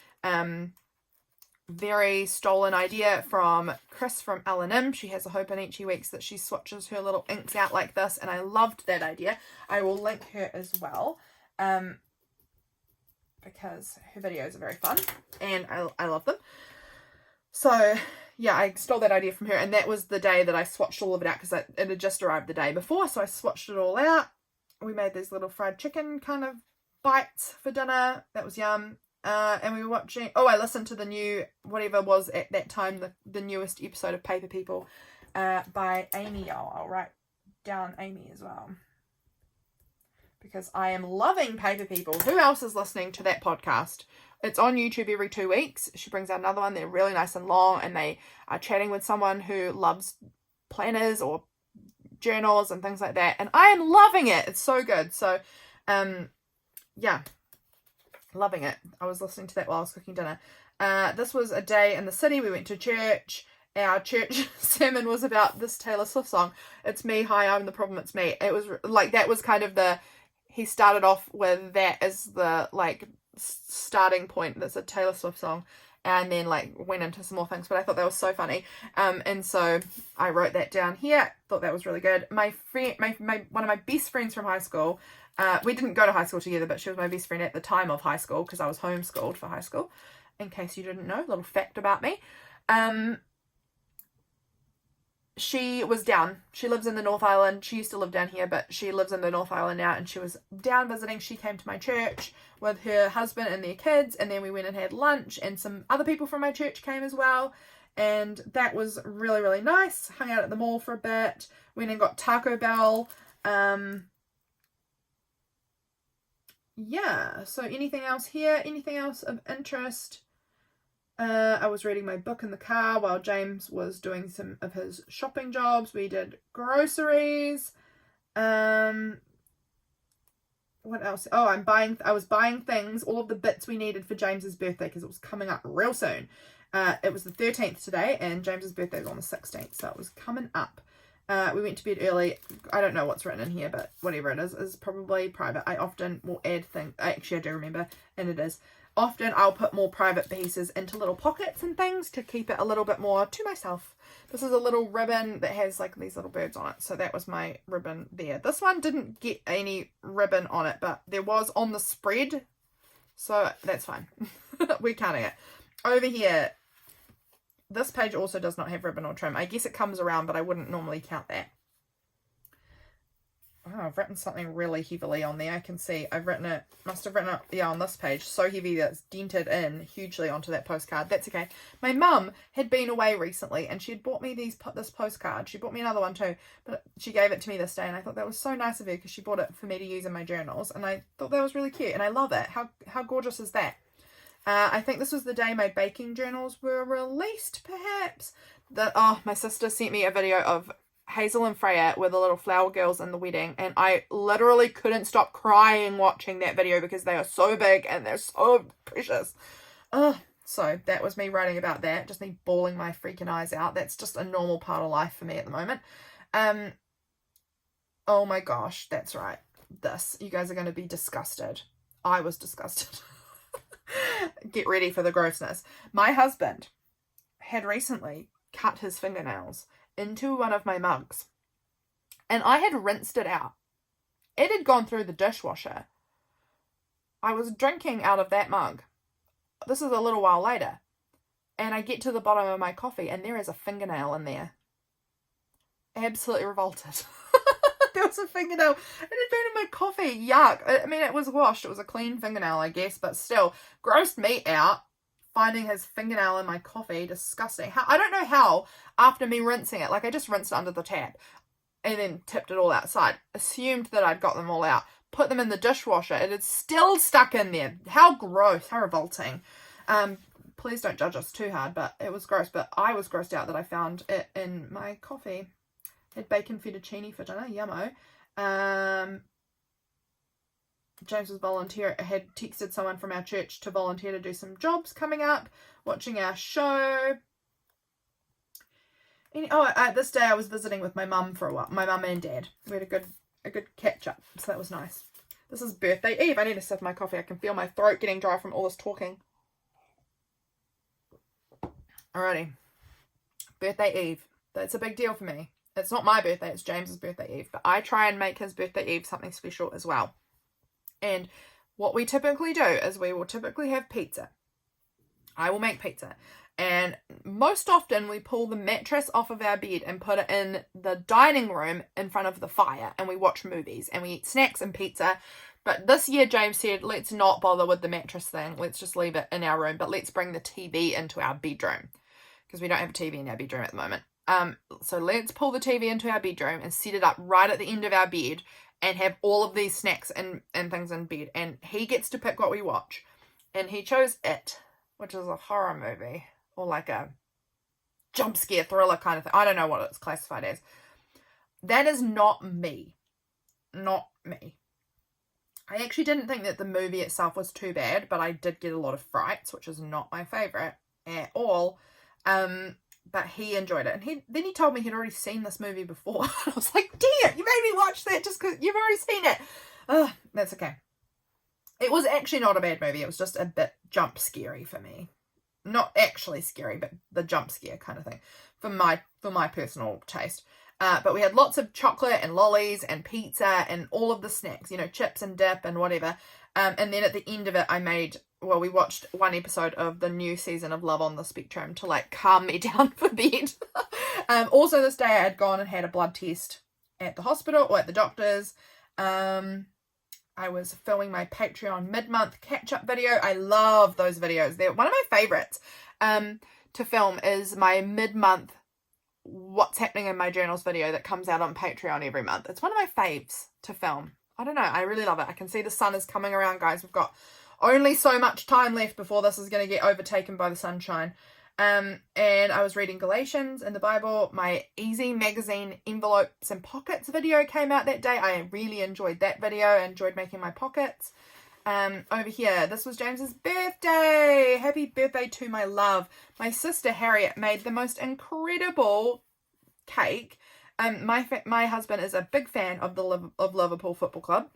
stolen idea from Chris from L&M. She has a Hobonichi Weeks that she swatches her little inks out like this, and I loved that idea. I will link her as well. because her videos are very fun and I love them. So yeah, I stole that idea from her, and that was the day that I swatched all of it out because it had just arrived the day before, so I swatched it all out. We made these little fried chicken kind of bites for dinner. That was yum. And we were watching, I listened to the new, whatever was at that time, the newest episode of Paper People by Ammie Y'all. I'll write down Ammie as well, because I am loving Paper People. Who else is listening to that podcast? It's on YouTube every 2 weeks. She brings out another one. They're really nice and long, and they are chatting with someone who loves planners or journals and things like that, and I am loving it. It's so good. So yeah, loving it. I was listening to that while I was cooking dinner. This was a day in the city. We went to church. Our church sermon was about this Taylor Swift song, It's Me, Hi, I'm the Problem, It's Me. It was like, that was kind of he started off with that as the like starting point. That's a Taylor Swift song, and then like went into some more things, but I thought that was so funny, and so I wrote that down here. Thought that was really good. My friend, one of my best friends from high school, we didn't go to high school together, but she was my best friend at the time of high school because I was homeschooled for high school, in case you didn't know. Little fact about me. She was down. She lives in the North Island. She used to live down here, but she lives in the North Island now, and she was down visiting. She came to my church with her husband and their kids, and then we went and had lunch, and some other people from my church came as well, and that was really, really nice. Hung out at the mall for a bit, went and got Taco Bell. Yeah, so anything else here? Anything else of interest? I was reading my book in the car while James was doing some of his shopping jobs. We did groceries. What else? Oh, I was buying things, all of the bits we needed for James's birthday, because it was coming up real soon. It was the 13th today, and James's birthday is on the 16th, so it was coming up. We went to bed early. I don't know what's written in here, but whatever it is probably private. I often will add things. Actually, I do remember, and it is. Often I'll put more private pieces into little pockets and things to keep it a little bit more to myself. This is a little ribbon that has like these little birds on it. So that was my ribbon there. This one didn't get any ribbon on it, but there was on the spread. So that's fine. We're counting it. Over here, this page also does not have ribbon or trim. I guess it comes around, but I wouldn't normally count that. Oh, I've written something really heavily on there. I can see must have written it, yeah, on this page. So heavy that it's dented in hugely onto that postcard. That's okay. My mum had been away recently, and she had bought me this postcard. She bought me another one too, but she gave it to me this day, and I thought that was so nice of her because she bought it for me to use in my journals, and I thought that was really cute, and I love it. How gorgeous is that? I think this was the day my baking journals were released, perhaps. My sister sent me a video of Hazel and Freya were the little flower girls in the wedding, and I literally couldn't stop crying watching that video because they are so big and they're so precious. So that was me writing about that, just me bawling my freaking eyes out. That's just a normal part of life for me at the moment. Oh my gosh, that's right. You guys are going to be disgusted. I was disgusted. Get ready for the grossness. My husband had recently cut his fingernails into one of my mugs, and I had rinsed it out. It had gone through the dishwasher. I was drinking out of that mug. This is a little while later, and I get to the bottom of my coffee, and there is a fingernail in there. Absolutely revolted. There was a fingernail. It had been in my coffee. Yuck. I mean, it was washed. It was a clean fingernail, I guess, but still grossed me out. Finding his fingernail in my coffee, disgusting. I don't know how, after me rinsing it, like I just rinsed it under the tap and then tipped it all outside, assumed that I'd got them all out, put them in the dishwasher, it had still stuck in there. How gross, how revolting. Please don't judge us too hard, but it was gross. But I was grossed out that I found it in my coffee. Had bacon fettuccine for dinner, yummo. James had texted someone from our church to volunteer to do some jobs coming up, watching our show. And, this day I was visiting with my mum for a while, my mum and dad. We had a good catch up, so that was nice. This is birthday eve. I need to sip my coffee. I can feel my throat getting dry from all this talking. Alrighty. Birthday eve. That's a big deal for me. It's not my birthday, it's James's birthday eve, but I try and make his birthday eve something special as well. And what we typically do is we will typically have pizza. I will make pizza. And most often we pull the mattress off of our bed and put it in the dining room in front of the fire, and we watch movies and we eat snacks and pizza. But this year James said, let's not bother with the mattress thing. Let's just leave it in our room, but let's bring the TV into our bedroom, because we don't have a TV in our bedroom at the moment. So let's pull the TV into our bedroom and set it up right at the end of our bed and have all of these snacks and things in bed. And he gets to pick what we watch. And he chose It, which is a horror movie, or like a jump scare thriller kind of thing. I don't know what it's classified as. That is not me. Not me. I actually didn't think that the movie itself was too bad, but I did get a lot of frights, which is not my favourite at all. But he enjoyed it. And then he told me he'd already seen this movie before. I was like, damn, you made me watch that just because you've already seen it. Ugh, that's okay. It was actually not a bad movie. It was just a bit jump scary for me. Not actually scary, but the jump scare kind of thing for my personal taste. But we had lots of chocolate and lollies and pizza and all of the snacks, chips and dip and whatever. And then at the end of it, we watched one episode of the new season of Love on the Spectrum to like calm me down for bed. Also this day I had gone and had a blood test at the hospital or at the doctor's. I was filming my Patreon mid-month catch-up video. I love those videos. They're one of my favorites to film is my mid-month what's happening in my journals video that comes out on Patreon every month. It's one of my faves to film. I don't know. I really love it. I can see the sun is coming around, guys. We've got only so much time left before this is going to get overtaken by the sunshine. And I was reading Galatians in the Bible. My Easy magazine envelopes and pockets video came out that day. I really enjoyed that video. I enjoyed making my pockets. Over here, this was James's birthday. Happy birthday to my love. My sister Harriet made the most incredible cake. My husband is a big fan of Liverpool Football Club.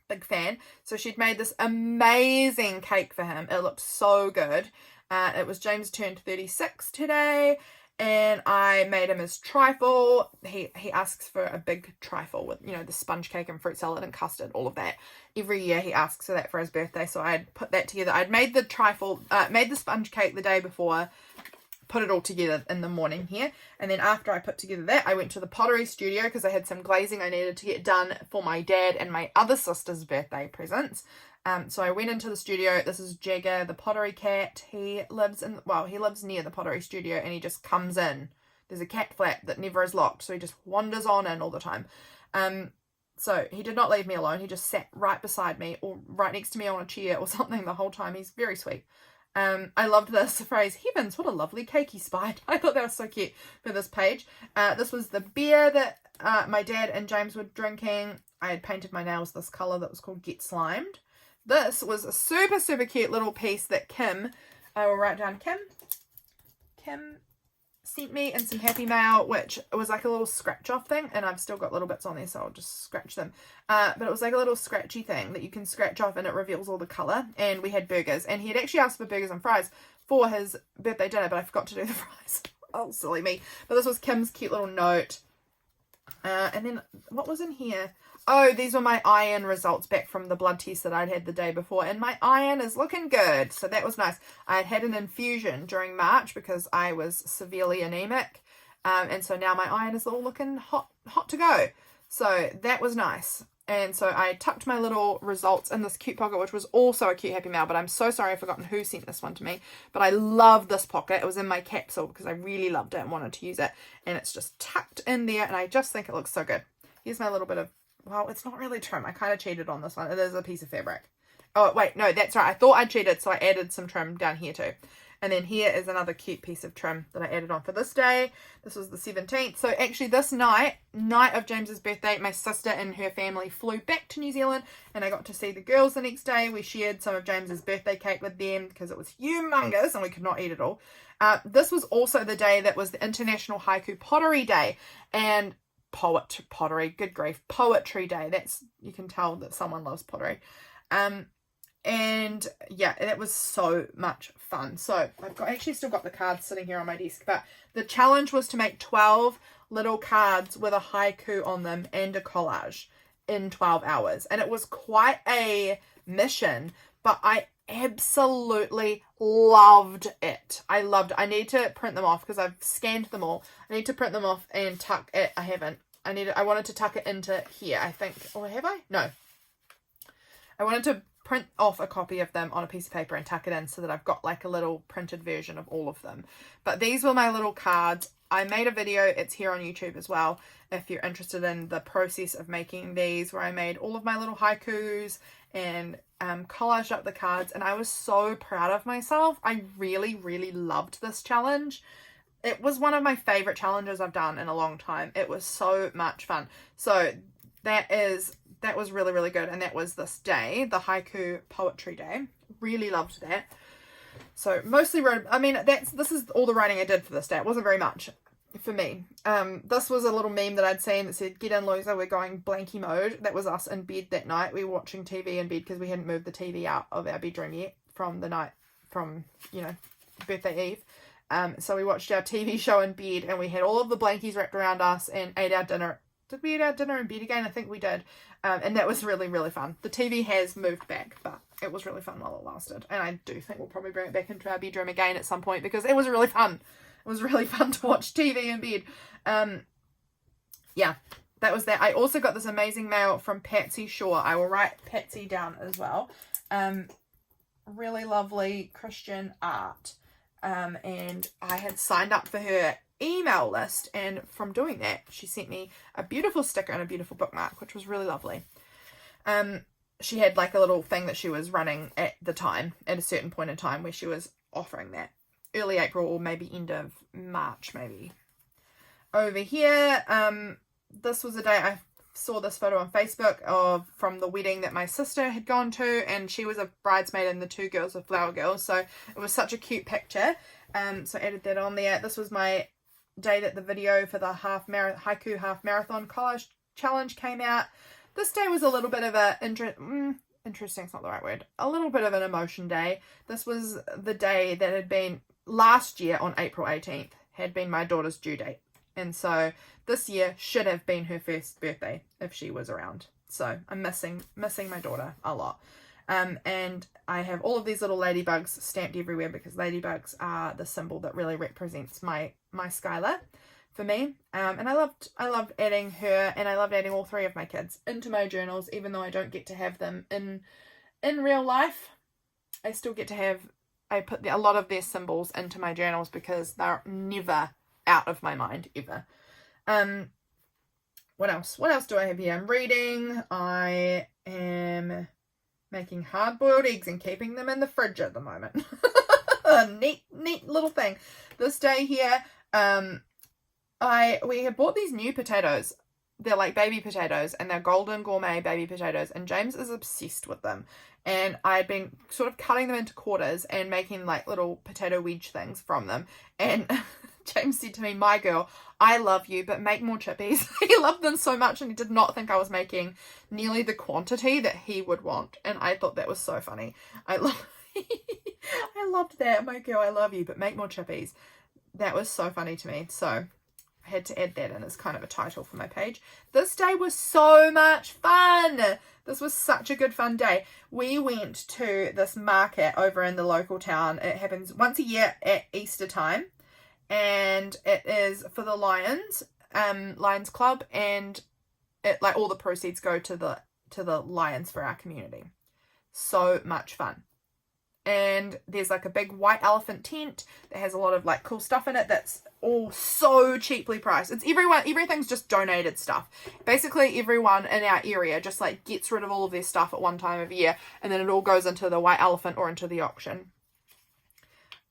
Big fan. So she'd made this amazing cake for him. It looked so good. It was James turned 36 today, and I made him his trifle. He asks for a big trifle with, the sponge cake and fruit salad and custard, all of that. Every year he asks for that for his birthday, so I'd put that together. I'd made the trifle, made the sponge cake the day before, put it all together in the morning here, and then after I put together that, I went to the pottery studio because I had some glazing I needed to get done for my dad and my other sister's birthday presents. So I went into the studio. This is Jagger, the pottery cat. He lives near the pottery studio, and he just comes in. There's a cat flap that never is locked, so he just wanders on in all the time. So he did not leave me alone. He just sat right beside me or right next to me on a chair or something the whole time. He's very sweet. I loved this phrase, heavens, what a lovely cake he spied. I thought that was so cute for this page. This was the beer that my dad and James were drinking. I had painted my nails this colour that was called Get Slimed. This was a super, super cute little piece that Kim, I will write down Kim sent me in some happy mail, which was like a little scratch off thing, and I've still got little bits on there, so I'll just scratch them. But it was like a little scratchy thing that you can scratch off, and it reveals all the colour. And we had burgers, and he had actually asked for burgers and fries for his birthday dinner, but I forgot to do the fries. Oh, silly me. But this was Kim's cute little note. And then what was in here? Oh, these were my iron results back from the blood test that I'd had the day before, and my iron is looking good, so that was nice. I had an infusion during March because I was severely anemic, and so now my iron is all looking hot to go, so that was nice. And so I tucked my little results in this cute pocket, which was also a cute happy mail, but I'm so sorry I've forgotten who sent this one to me. But I love this pocket. It was in my capsule because I really loved it and wanted to use it. And it's just tucked in there, and I just think it looks so good. Here's my little bit of, well, it's not really trim. I kind of cheated on this one. It is a piece of fabric. Oh, wait, no, that's right. I thought I cheated, so I added some trim down here too. And then here is another cute piece of trim that I added on for this day. This was the 17th. So actually this night of James's birthday, my sister and her family flew back to New Zealand, and I got to see the girls the next day. We shared some of James's birthday cake with them because it was humongous and we could not eat it all. This was also the day that was the International Haiku Pottery Day, and pottery, good grief, poetry day. That's, you can tell that someone loves pottery. And yeah, it was so much fun. So I've actually still got the cards sitting here on my desk, but the challenge was to make 12 little cards with a haiku on them and a collage. in 12 hours. And it was quite a mission, but I absolutely loved it. I need to print them off because I've scanned them all. I need to print them off and tuck it. I haven't. I wanted to tuck it into here, I think. Or have I? No. I wanted to print off a copy of them on a piece of paper and tuck it in so that I've got like a little printed version of all of them. But these were my little cards. I made a video, it's here on YouTube as well, if you're interested in the process of making these, where I made all of my little haikus and collaged up the cards, and I was so proud of myself. I really, really loved this challenge. It was one of my favorite challenges I've done in a long time. It was so much fun. So that was really, really good. And that was this day, the haiku poetry day. Really loved that. So mostly wrote, I mean, this is all the writing I did for this day. It wasn't very much for me. This was a little meme that I'd seen that said, "Get in, loser, we're going blanky mode." That was us in bed that night. We were watching TV in bed because we hadn't moved the TV out of our bedroom yet from the night from, you know, birthday eve. So we watched our TV show in bed, and we had all of the blankies wrapped around us and ate our dinner. Did we eat our dinner in bed again? I think we did. And that was really, really fun. The TV has moved back, but it was really fun while it lasted. And I do think we'll probably bring it back into our bedroom again at some point because it was really fun. It was really fun to watch TV in bed. Yeah, that was that. I also got this amazing mail from Patsy Shaw. I will write Patsy down as well. Really lovely Christian art. And I had signed up for her email list, and from doing that she sent me a beautiful sticker and a beautiful bookmark, which was really lovely. She had like a little thing that she was running at the time, at a certain point in time, where she was offering that early April or maybe end of March maybe. Over here, this was a day I saw this photo on Facebook from the wedding that my sister had gone to, and she was a bridesmaid and the two girls were flower girls, so it was such a cute picture. So I added that on there. This was my day that the video for the haiku half marathon collage challenge came out. This day was a little bit of a interesting's not the right word, a little bit of an emotion day. This was the day that had been last year on April 18th had been my daughter's due date, and so this year should have been her first birthday if she was around. So I'm missing my daughter a lot. And I have all of these little ladybugs stamped everywhere because ladybugs are the symbol that really represents my Skylar for me. And I loved adding her, and I loved adding all three of my kids into my journals, even though I don't get to have them in real life. I still get to have, I put a lot of their symbols into my journals because they're never out of my mind ever. What else do I have here? I'm reading. I am making hard-boiled eggs and keeping them in the fridge at the moment. A neat little thing. This day here, we had bought these new potatoes. They're like baby potatoes, and they're golden gourmet baby potatoes, and James is obsessed with them. And I had been sort of cutting them into quarters and making like little potato wedge things from them. And James said to me, "My girl, I love you, but make more chippies." He loved them so much, and he did not think I was making nearly the quantity that he would want. And I thought that was so funny. I loved that. "My girl, I love you, but make more chippies." That was so funny to me. So I had to add that in as kind of a title for my page. This day was so much fun. This was such a good fun day. We went to this market over in the local town. It happens once a year at Easter time. And it is for the Lions Club, and it like all the proceeds go to the Lions for our community. So much fun. And there's like a big white elephant tent that has a lot of like cool stuff in it that's all so cheaply priced. It's everything's just donated stuff. Basically everyone in our area just like gets rid of all of their stuff at one time of year, and then it all goes into the white elephant or into the auction.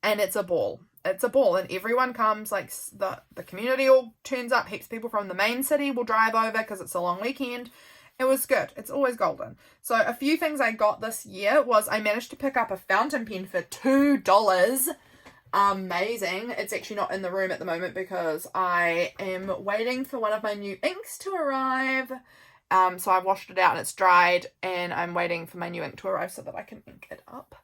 And it's a ball. It's a ball, and everyone comes, like the community all turns up. Heaps of people from the main city will drive over because it's a long weekend. It was good. It's always golden. So a few things I got this year was I managed to pick up a fountain pen for $2. Amazing. It's actually not in the room at the moment because I am waiting for one of my new inks to arrive. So I've washed it out and it's dried, and I'm waiting for my new ink to arrive so that I can ink it up.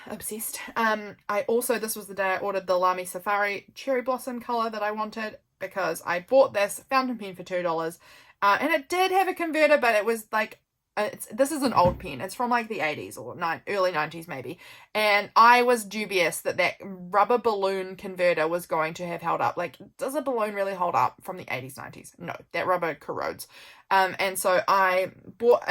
Obsessed. This was the day I ordered the Lamy Safari cherry blossom colour that I wanted, because I bought this fountain pen for $2 And it did have a converter, but it was like, this is an old pen. It's from like the 80s or early 90s maybe. And I was dubious that that rubber balloon converter was going to have held up. Like, does a balloon really hold up from the 80s, 90s? No, that rubber corrodes. And so I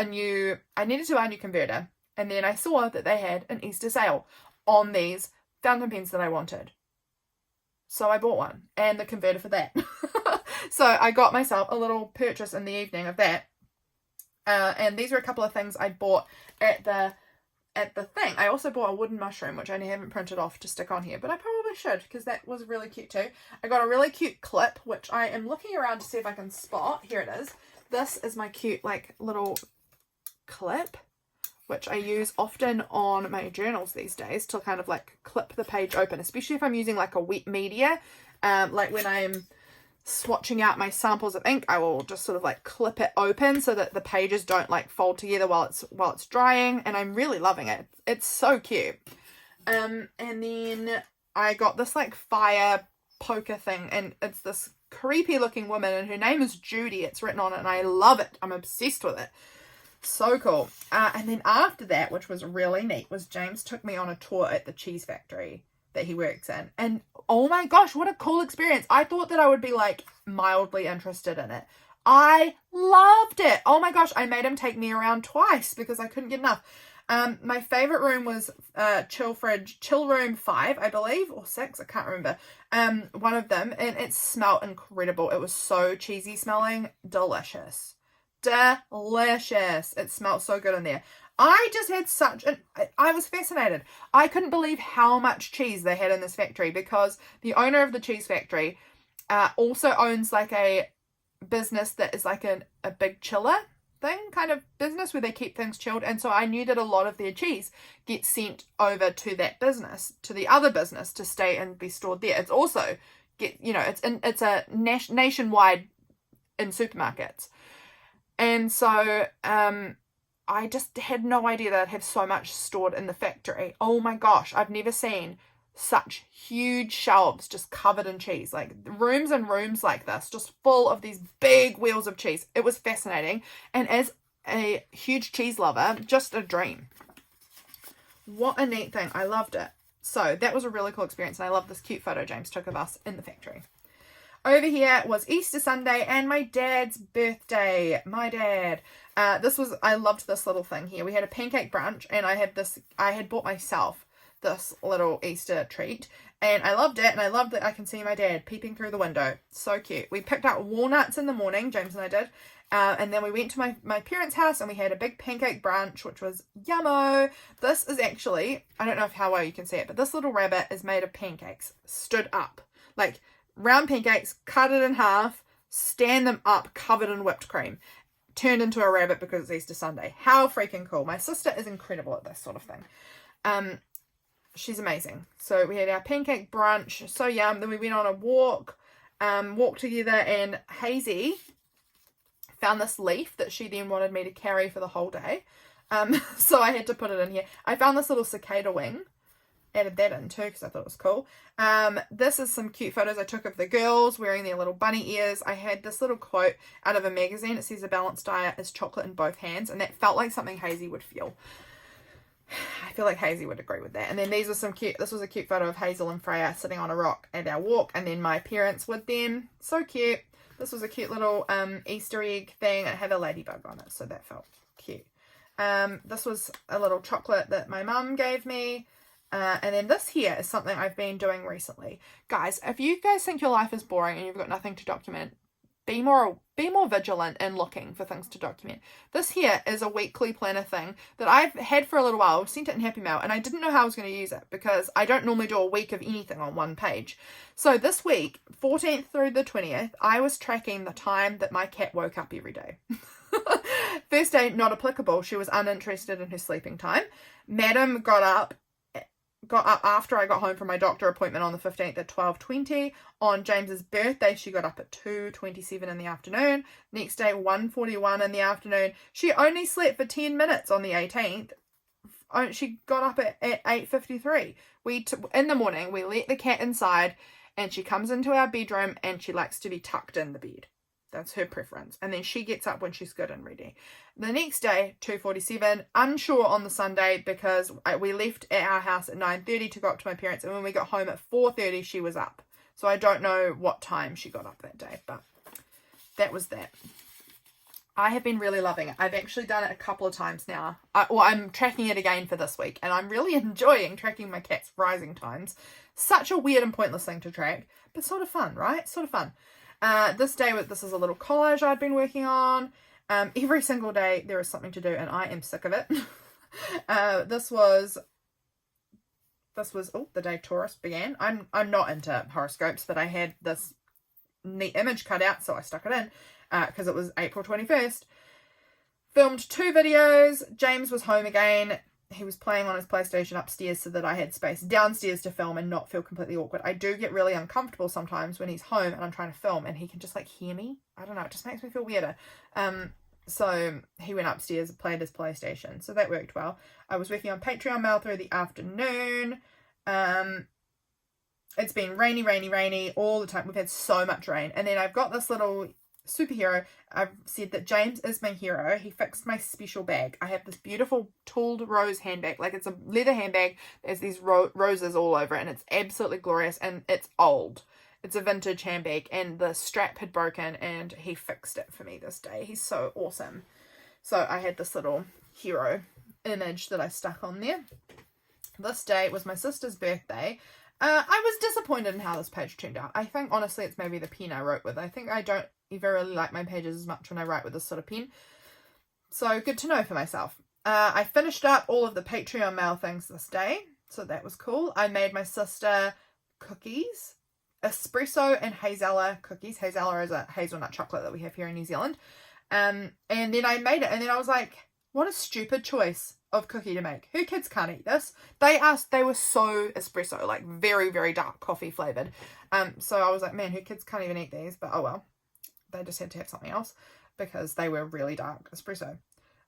needed to buy a new converter. And then I saw that they had an Easter sale on these fountain pens that I wanted. So I bought one and the converter for that. So I got myself a little purchase in the evening of that. And these are a couple of things I bought at the thing. I also bought a wooden mushroom, which I haven't printed off to stick on here, but I probably should because that was really cute too. I got a really cute clip, which I am looking around to see if I can spot. Here it is. This is my cute like little clip, which I use often on my journals these days to kind of like clip the page open, especially if I'm using like a wet media. Like when I'm swatching out my samples of ink, I will just sort of like clip it open so that the pages don't like fold together while it's drying, and I'm really loving it. It's so cute. And then I got this like fire poker thing, and it's this creepy looking woman, and her name is Judy. It's written on it, and I love it. I'm obsessed with it. So cool. And then after that, which was really neat, was James took me on a tour at the cheese factory that he works in, and oh my gosh, what a cool experience. I thought that I would be like mildly interested in it. I loved it. Oh my gosh, I made him take me around twice because I couldn't get enough. My favorite room was chill room 5, I believe, or 6, I can't remember. One of them, and it smelled incredible. It was so cheesy smelling, delicious. It smelled so good in there. I just had I was fascinated. I couldn't believe how much cheese they had in this factory, because the owner of the cheese factory also owns like a business that is like a big chiller thing kind of business where they keep things chilled. And so I knew that a lot of their cheese gets sent over to that business, to the other business, to stay and be stored there. It's also it's a nationwide in supermarkets. And so I just had no idea that I'd have so much stored in the factory. Oh my gosh, I've never seen such huge shelves just covered in cheese. Like rooms and rooms like this, just full of these big wheels of cheese. It was fascinating. And as a huge cheese lover, just a dream. What a neat thing. I loved it. So that was a really cool experience. And I love this cute photo James took of us in the factory. Over here was Easter Sunday and my dad's birthday. My dad. I loved this little thing here. We had a pancake brunch, and I had bought myself this little Easter treat, and I loved it, and I loved that I can see my dad peeping through the window. So cute. We picked out walnuts in the morning, James and I did, and then we went to my parents' house, and we had a big pancake brunch, which was yummo. This is actually, I don't know how well you can see it, but this little rabbit is made of pancakes, stood up. Like, round pancakes, cut it in half, stand them up, covered in whipped cream. Turned into a rabbit because it's Easter Sunday. How freaking cool. My sister is incredible at this sort of thing. She's amazing. So we had our pancake brunch. So yum. Then we went on a walk together, and Hazy found this leaf that she then wanted me to carry for the whole day. So I had to put it in here. I found this little cicada wing. Added that in too because I thought it was cool. This is some cute photos I took of the girls wearing their little bunny ears. I had this little quote out of a magazine. It says a balanced diet is chocolate in both hands, and that felt like something Hazy would feel. I feel like Hazy would agree with that. And then this was a cute photo of Hazel and Freya sitting on a rock at our walk, and then my parents with them. So cute. This was a cute little Easter egg thing. It had a ladybug on it, so that felt cute. This was a little chocolate that my mum gave me. And then this here is something I've been doing recently. Guys, if you guys think your life is boring and you've got nothing to document, be more vigilant in looking for things to document. This here is a weekly planner thing that I've had for a little while. I've sent it in Happy Mail, and I didn't know how I was going to use it because I don't normally do a week of anything on one page. So this week, 14th through the 20th, I was tracking the time that my cat woke up every day. First day, not applicable. She was uninterested in her sleeping time. Madam got up after I got home from my doctor appointment on the 15th at 12:20. On James's birthday, she got up at 2:27 in the afternoon. Next day, 1:41 in the afternoon. She only slept for 10 minutes on the 18th. She got up at 8:53. In the morning, we let the cat inside, and she comes into our bedroom, and she likes to be tucked in the bed. That's her preference. And then she gets up when she's good and ready. The next day, 2:47, unsure on the Sunday because we left at our house at 9:30 to go up to my parents. And when we got home at 4:30, she was up. So I don't know what time she got up that day, but that was that. I have been really loving it. I've actually done it a couple of times now. I'm tracking it again for this week, and I'm really enjoying tracking my cat's rising times. Such a weird and pointless thing to track, but sort of fun, right? Sort of fun. This is a little collage I'd been working on. Every single day there is something to do, and I am sick of it. This was the day Taurus began. I'm not into horoscopes, but I had this neat image cut out, so I stuck it in. Because it was April 21st. Filmed 2 videos. James was home again. He was playing on his PlayStation upstairs so that I had space downstairs to film and not feel completely awkward. I do get really uncomfortable sometimes when he's home and I'm trying to film and he can just like hear me. I don't know, it just makes me feel weirder. So he went upstairs and played his PlayStation. So that worked well. I was working on Patreon mail through the afternoon. It's been rainy all the time. We've had so much rain. And then I've got this little superhero. I've said that James is my hero. He fixed my special bag. I have this beautiful tooled rose handbag. Like, it's a leather handbag. There's these roses all over it, and it's absolutely glorious, and it's old. It's a vintage handbag, and the strap had broken, and he fixed it for me this day. He's so awesome. So I had this little hero image that I stuck on there. This day was my sister's birthday. I was disappointed in how this page turned out. I think, honestly, it's maybe the pen I wrote with. I think I don't even really like my pages as much when I write with this sort of pen. So, good to know for myself. I finished up all of the Patreon mail things this day. So, that was cool. I made my sister cookies. Espresso and Hazella cookies. Hazella is a hazelnut chocolate that we have here in New Zealand. And then I made it. And then I was like, what a stupid choice of cookie to make. Who kids can't eat this? They were so espresso, like very, very dark coffee flavored. So I was like, man, who kids can't even eat these? But oh well, they just had to have something else because they were really dark espresso.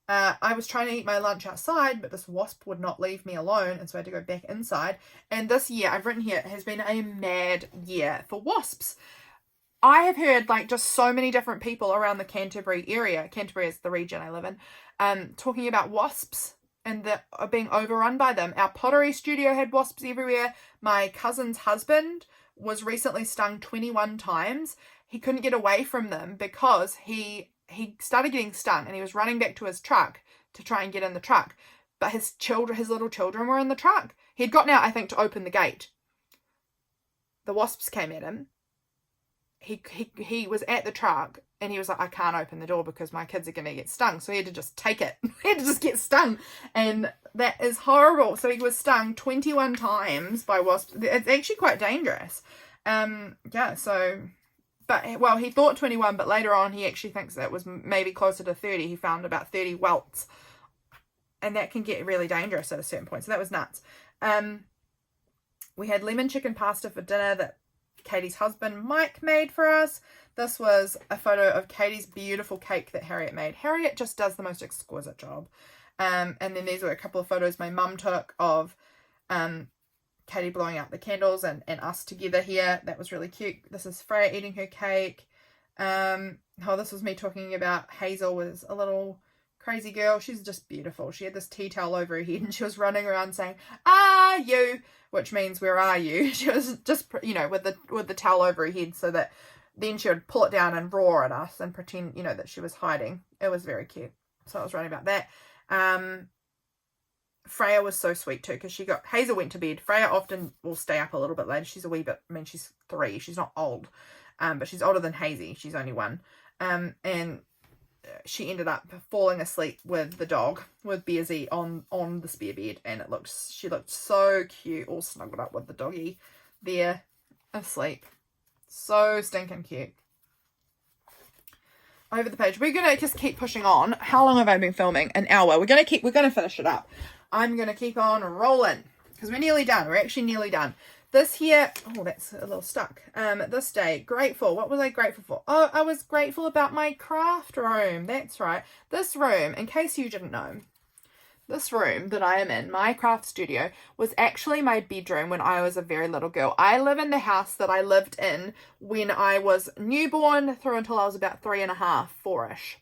I was trying to eat my lunch outside, but this wasp would not leave me alone, and so I had to go back inside. And this year, I've written here, has been a mad year for wasps. I have heard like just so many different people around the Canterbury area. Canterbury is the region I live in, talking about wasps and being overrun by them. Our pottery studio had wasps everywhere. My cousin's husband was recently stung 21 times. He couldn't get away from them because he started getting stung and he was running back to his truck to try and get in the truck. But his little children were in the truck. He'd gotten out, I think, to open the gate. The wasps came at him. He was at the truck and he was like, I can't open the door because my kids are going to get stung. So he had to just take it. He had to just get stung. And that is horrible. So he was stung 21 times by wasps. It's actually quite dangerous. Yeah, so... But, well, he thought 21, but later on he actually thinks that was maybe closer to 30. He found about 30 welts. And that can get really dangerous at a certain point. So that was nuts. We had lemon chicken pasta for dinner that Katie's husband Mike made for us. This was a photo of Katie's beautiful cake that Harriet made. Harriet just does the most exquisite job. And then these were a couple of photos my mum took of Katie blowing out the candles and us together here. That was really cute. This is Freya eating her cake. This was me talking about Hazel was a little crazy girl. She's just beautiful. She had this tea towel over her head and she was running around saying, "Are you?" which means where are you? She was just, with the towel over her head so that then she would pull it down and roar at us and pretend, that she was hiding. It was very cute. So I was writing about that. Freya was so sweet too because Hazel went to bed. Freya often will stay up a little bit later. She's a wee bit, she's 3. She's not old, but she's older than Hazy. She's only 1. And she ended up falling asleep with the dog, with Bearsy on the spare bed, and she looked so cute, all snuggled up with the doggy there, asleep. So stinking cute. Over the page. We're gonna just keep pushing on. How long have I been filming? An hour. We're gonna finish it up. I'm gonna keep on rolling because we're nearly done. We're actually nearly done. This here, oh, that's a little stuck. This day, grateful. What was I grateful for? Oh, I was grateful about my craft room. That's right. This room, in case you didn't know, This room that I am in, my craft studio, was actually my bedroom when I was a very little girl. I live in the house that I lived in when I was newborn through until I was about 3.5, 4-ish.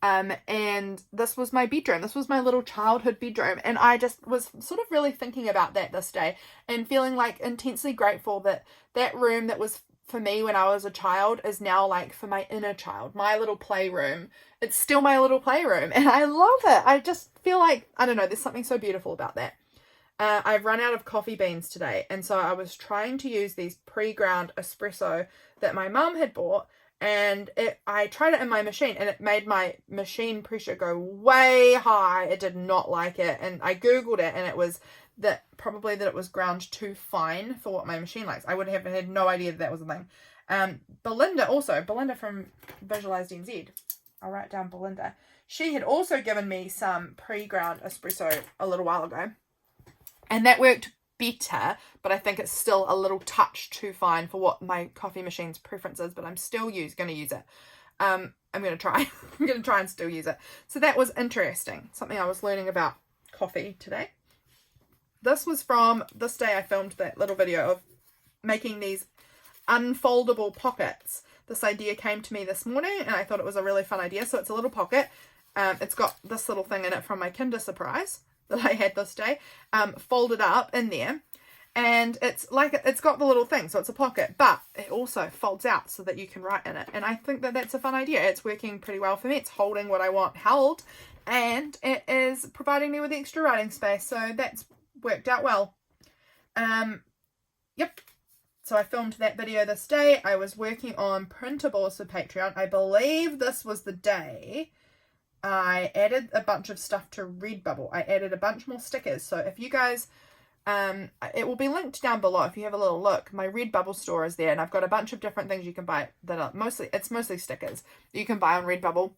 And this was my bedroom. This was my little childhood bedroom. And I just was sort of really thinking about that this day and feeling like intensely grateful that that room that was for me when I was a child is now like for my inner child, my little playroom. It's still my little playroom and I love it. I just feel like, I don't know, there's something so beautiful about that. I've run out of coffee beans today, and so I was trying to use these pre-ground espresso that my mum had bought, and I tried it in my machine and it made my machine pressure go way high. It did not like it, and I googled it and it was that it was ground too fine for what my machine likes. I would have had no idea that was a thing. Belinda from Visualized NZ, I'll write down Belinda. She had also given me some pre-ground espresso a little while ago, and that worked better, but I think it's still a little touch too fine for what my coffee machine's preference is, but I'm still going to use it. I'm going to try. I'm going to try and still use it. So that was interesting. Something I was learning about coffee today. This was from this day I filmed that little video of making these unfoldable pockets. This idea came to me this morning and I thought it was a really fun idea. So it's a little pocket. It's got this little thing in it from my Kinder Surprise that I had this day, folded up in there. And it's got the little thing, so it's a pocket, but it also folds out so that you can write in it. And I think that that's a fun idea. It's working pretty well for me. It's holding what I want held, and it is providing me with extra writing space. So that's worked out well. Yep. So I filmed that video this day. I was working on printables for Patreon. I believe this was the day I added a bunch of stuff to Redbubble. I added a bunch more stickers. So if you guys, it will be linked down below if you have a little look. My Redbubble store is there, and I've got a bunch of different things you can buy that are mostly stickers that you can buy on Redbubble.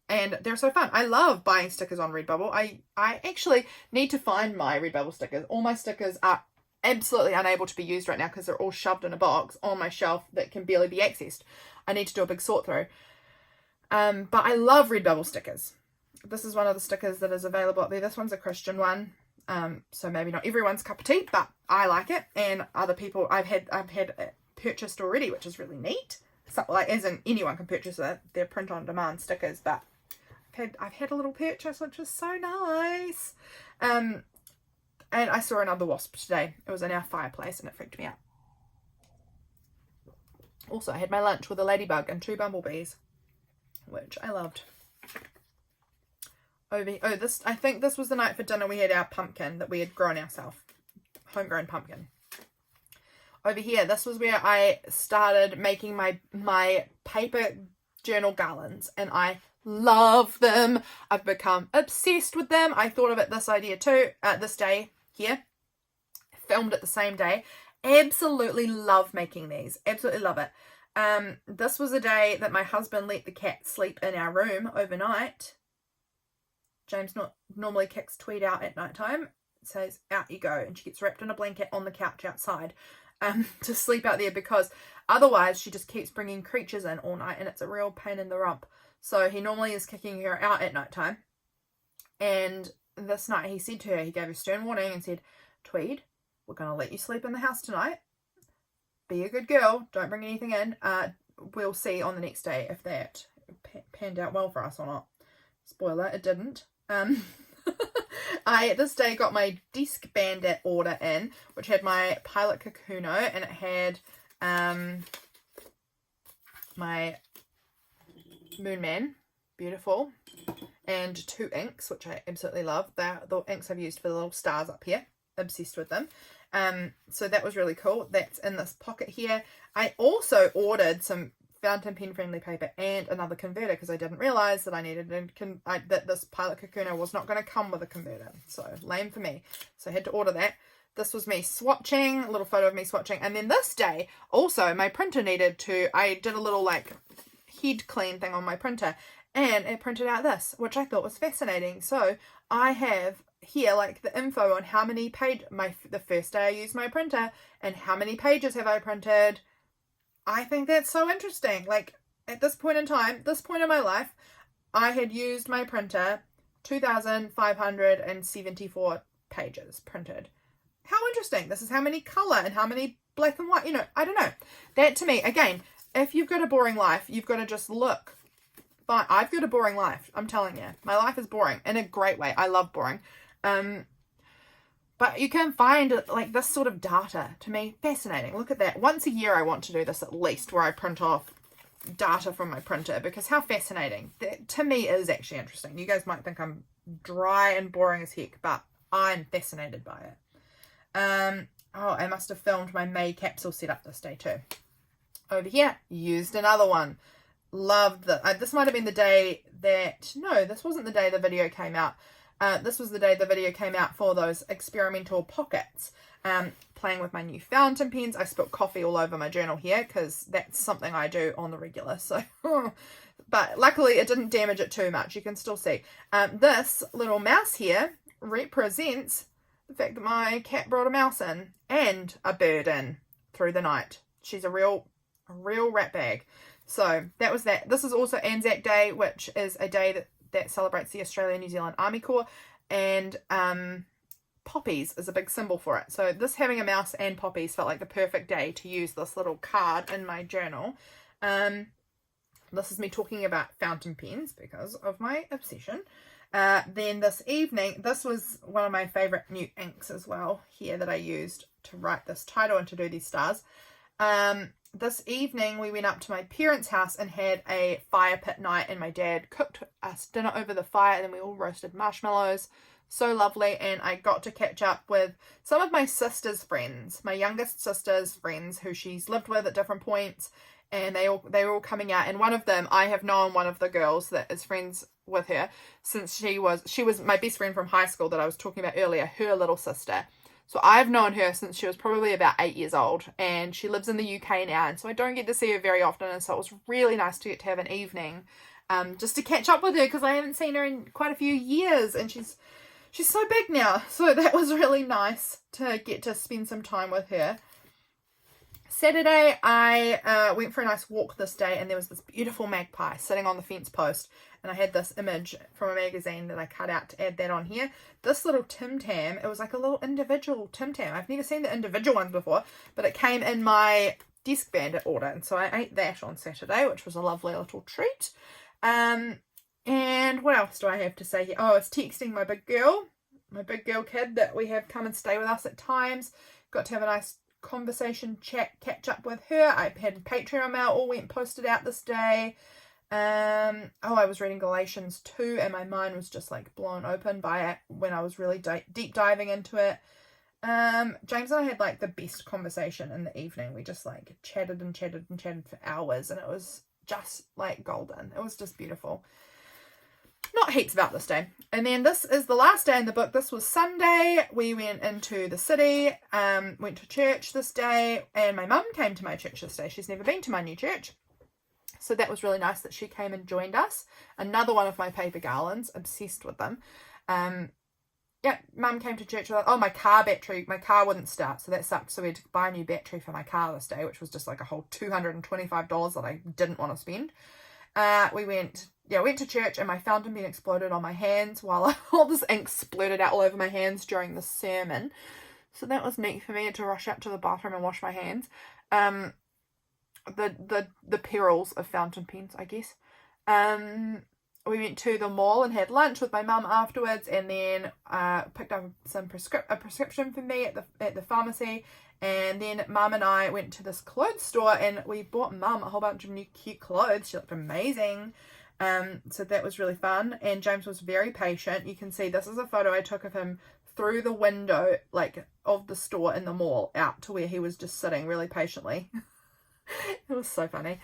And they're so fun. I love buying stickers on Redbubble. I actually need to find my Redbubble stickers. All my stickers are absolutely unable to be used right now because they're all shoved in a box on my shelf that can barely be accessed. I need to do a big sort through. But I love Redbubble stickers. This is one of the stickers that is available up there. This one's a Christian one. So maybe not everyone's cup of tea, but I like it. And other people I've had it purchased already, which is really neat. So, like, as in anyone can purchase it. They're print on demand stickers, but I've had a little purchase, which is so nice. And I saw another wasp today. It was in our fireplace and it freaked me out. Also, I had my lunch with a ladybug and 2 bumblebees, which I loved. I think this was the night for dinner we had our pumpkin that we had grown ourselves. Homegrown pumpkin. Over here, this was where I started making my paper journal garlands, and I love them. I've become obsessed with them. I thought of this idea too, this day here. Filmed it the same day. Absolutely love making these. Absolutely love it. This was a day that my husband let the cat sleep in our room overnight. James normally kicks Tweed out at night time. Says, out you go. And she gets wrapped in a blanket on the couch outside to sleep out there, because otherwise she just keeps bringing creatures in all night and it's a real pain in the rump. So he normally is kicking her out at night time. And this night he said to her, he gave her stern warning and said, Tweed, we're going to let you sleep in the house tonight. Be a good girl. Don't bring anything in. We'll see on the next day if that panned out well for us or not. Spoiler, it didn't. I this day got my desk bandit order in, which had my pilot kakuno, and it had my Moon Man, beautiful, and 2 inks, which I absolutely love. They're the inks I've used for the little stars up here. Obsessed with them. So that was really cool. That's in this pocket here. I also ordered some fountain pen friendly paper and another converter, because I didn't realize that I needed that this pilot kakuno was not going to come with a converter. So lame for me. So I had to order that. This was me swatching, a little photo of me swatching. And then this day, also, my printer I did a little like head clean thing on my printer, and it printed out this, which I thought was fascinating. So I have here like the info on how many the first day I used my printer and how many pages have I printed. I think that's so interesting. Like, at this point in time, this point in my life, I had used my printer 2,574 pages printed. How interesting. This is how many colour and how many black and white, you know, I don't know. That to me, again, if you've got a boring life, you've got to just look. But I've got a boring life, I'm telling you. My life is boring in a great way. I love boring. But you can find like this sort of data, to me, fascinating. Look at that. Once a year I want to do this at least, where I print off data from my printer, because how fascinating. That, to me, is actually interesting. You guys might think I'm dry and boring as heck, but I'm fascinated by it. Oh, I must have filmed my May capsule setup this day too. Over here, used another one. Loved that. This might have been the day that, no, this wasn't the day the video came out. This was the day the video came out for those experimental pockets. Playing with my new fountain pens. I spilled coffee all over my journal here because that's something I do on the regular. So, but luckily it didn't damage it too much. You can still see. This little mouse here represents the fact that my cat brought a mouse in and a bird in through the night. She's a real rat bag. So that was that. This is also Anzac Day, which is a day that celebrates the Australia-New Zealand Army Corps, and poppies is a big symbol for it. So this, having a mouse and poppies, felt like the perfect day to use this little card in my journal. This is me talking about fountain pens because of my obsession. Then this evening, this was one of my favorite new inks as well here that I used to write this title and to do these stars. This evening we went up to my parents' house and had a fire pit night, and my dad cooked us dinner over the fire, and then we all roasted marshmallows. So lovely. And I got to catch up with some of my sister's friends, my youngest sister's friends, who she's lived with at different points, and they were all coming out. And one of them, I have known one of the girls that is friends with her since she was my best friend from high school that I was talking about earlier, her little sister. So I've known her since she was probably about 8 years old, and she lives in the UK now, and so I don't get to see her very often, and so it was really nice to get to have an evening just to catch up with her, because I haven't seen her in quite a few years, and she's so big now. So that was really nice to get to spend some time with her. Saturday, I went for a nice walk this day, and there was this beautiful magpie sitting on the fence post, and I had this image from a magazine that I cut out to add that on here. This little Tim Tam, it was like a little individual Tim Tam. I've never seen the individual ones before, but it came in my Desk Bandit order, and so I ate that on Saturday, which was a lovely little treat. And what else do I have to say here? Oh, I was texting my big girl kid that we have come and stay with us at times. Got to have a nice conversation, chat, catch up with her. I had Patreon mail all went posted out this day. I was reading Galatians 2, and my mind was just like blown open by it when I was really deep diving into it. James and I had like the best conversation in the evening. We just like chatted for hours, and it was just like golden. It was just beautiful. Not heaps about this day. And then this is the last day in the book. This was Sunday. We went into the city, went to church this day, and my mum came to my church this day. She's never been to my new church. So that was really nice that she came and joined us. Another one of my paper garlands, obsessed with them. Mum came to church with us. Oh, my car wouldn't start, so that sucked. So we had to buy a new battery for my car this day, which was just like a whole $225 that I didn't want to spend. We went to church, and my fountain pen exploded on my hands while all this ink splurted out all over my hands during the sermon. So that was neat for me. I had to rush out to the bathroom and wash my hands. The perils of fountain pens, I guess. We went to the mall and had lunch with my mum afterwards, and then picked up a prescription for me at the pharmacy. And then Mum and I went to this clothes store, and we bought Mum a whole bunch of new cute clothes. She looked amazing. So that was really fun. And James was very patient. You can see this is a photo I took of him through the window, like, of the store in the mall, out to where he was just sitting really patiently. It was so funny.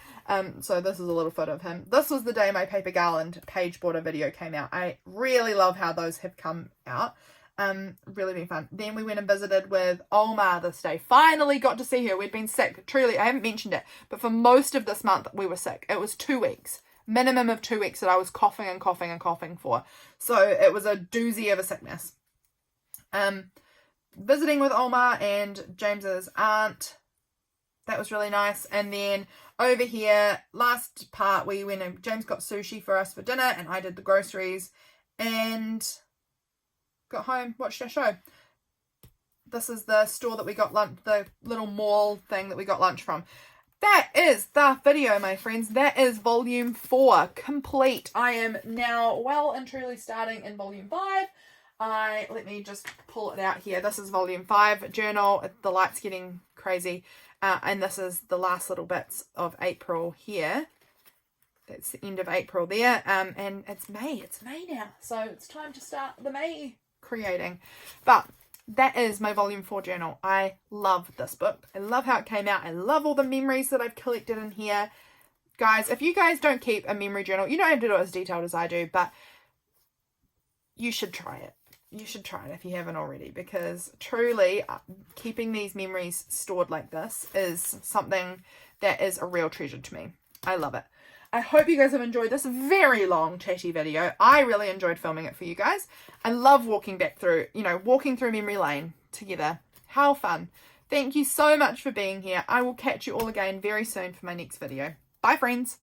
So this is a little photo of him. This was the day my paper garland page border video came out. I really love how those have come out. Really been fun. Then we went and visited with Oma this day. Finally got to see her. We'd been sick. Truly, I haven't mentioned it, but for most of this month we were sick. It was 2 weeks. Minimum of 2 weeks that I was coughing and coughing and coughing for. So it was a doozy of a sickness. Visiting with Oma and James's aunt. That was really nice. And then over here, last part, we went and James got sushi for us for dinner, and I did the groceries. and got home, watched our show. This is the store that we got lunch, the little mall thing that we got lunch from. That is the video, my friends. That is volume 4 complete. I am now well and truly starting in volume 5. Let me just pull it out here. This is volume 5 journal. The light's getting crazy. And this is the last little bits of April here. That's the end of April there. And it's May. It's May now. So it's time to start the May creating. But that is my volume 4 journal. I love this book. I love how it came out. I love all the memories that I've collected in here. Guys, if you guys don't keep a memory journal, you don't have to do it as detailed as I do, but you should try it. You should try it if you haven't already, because truly keeping these memories stored like this is something that is a real treasure to me. I love it. I hope you guys have enjoyed this very long chatty video. I really enjoyed filming it for you guys. I love walking back through, walking through memory lane together. How fun. Thank you so much for being here. I will catch you all again very soon for my next video. Bye, friends.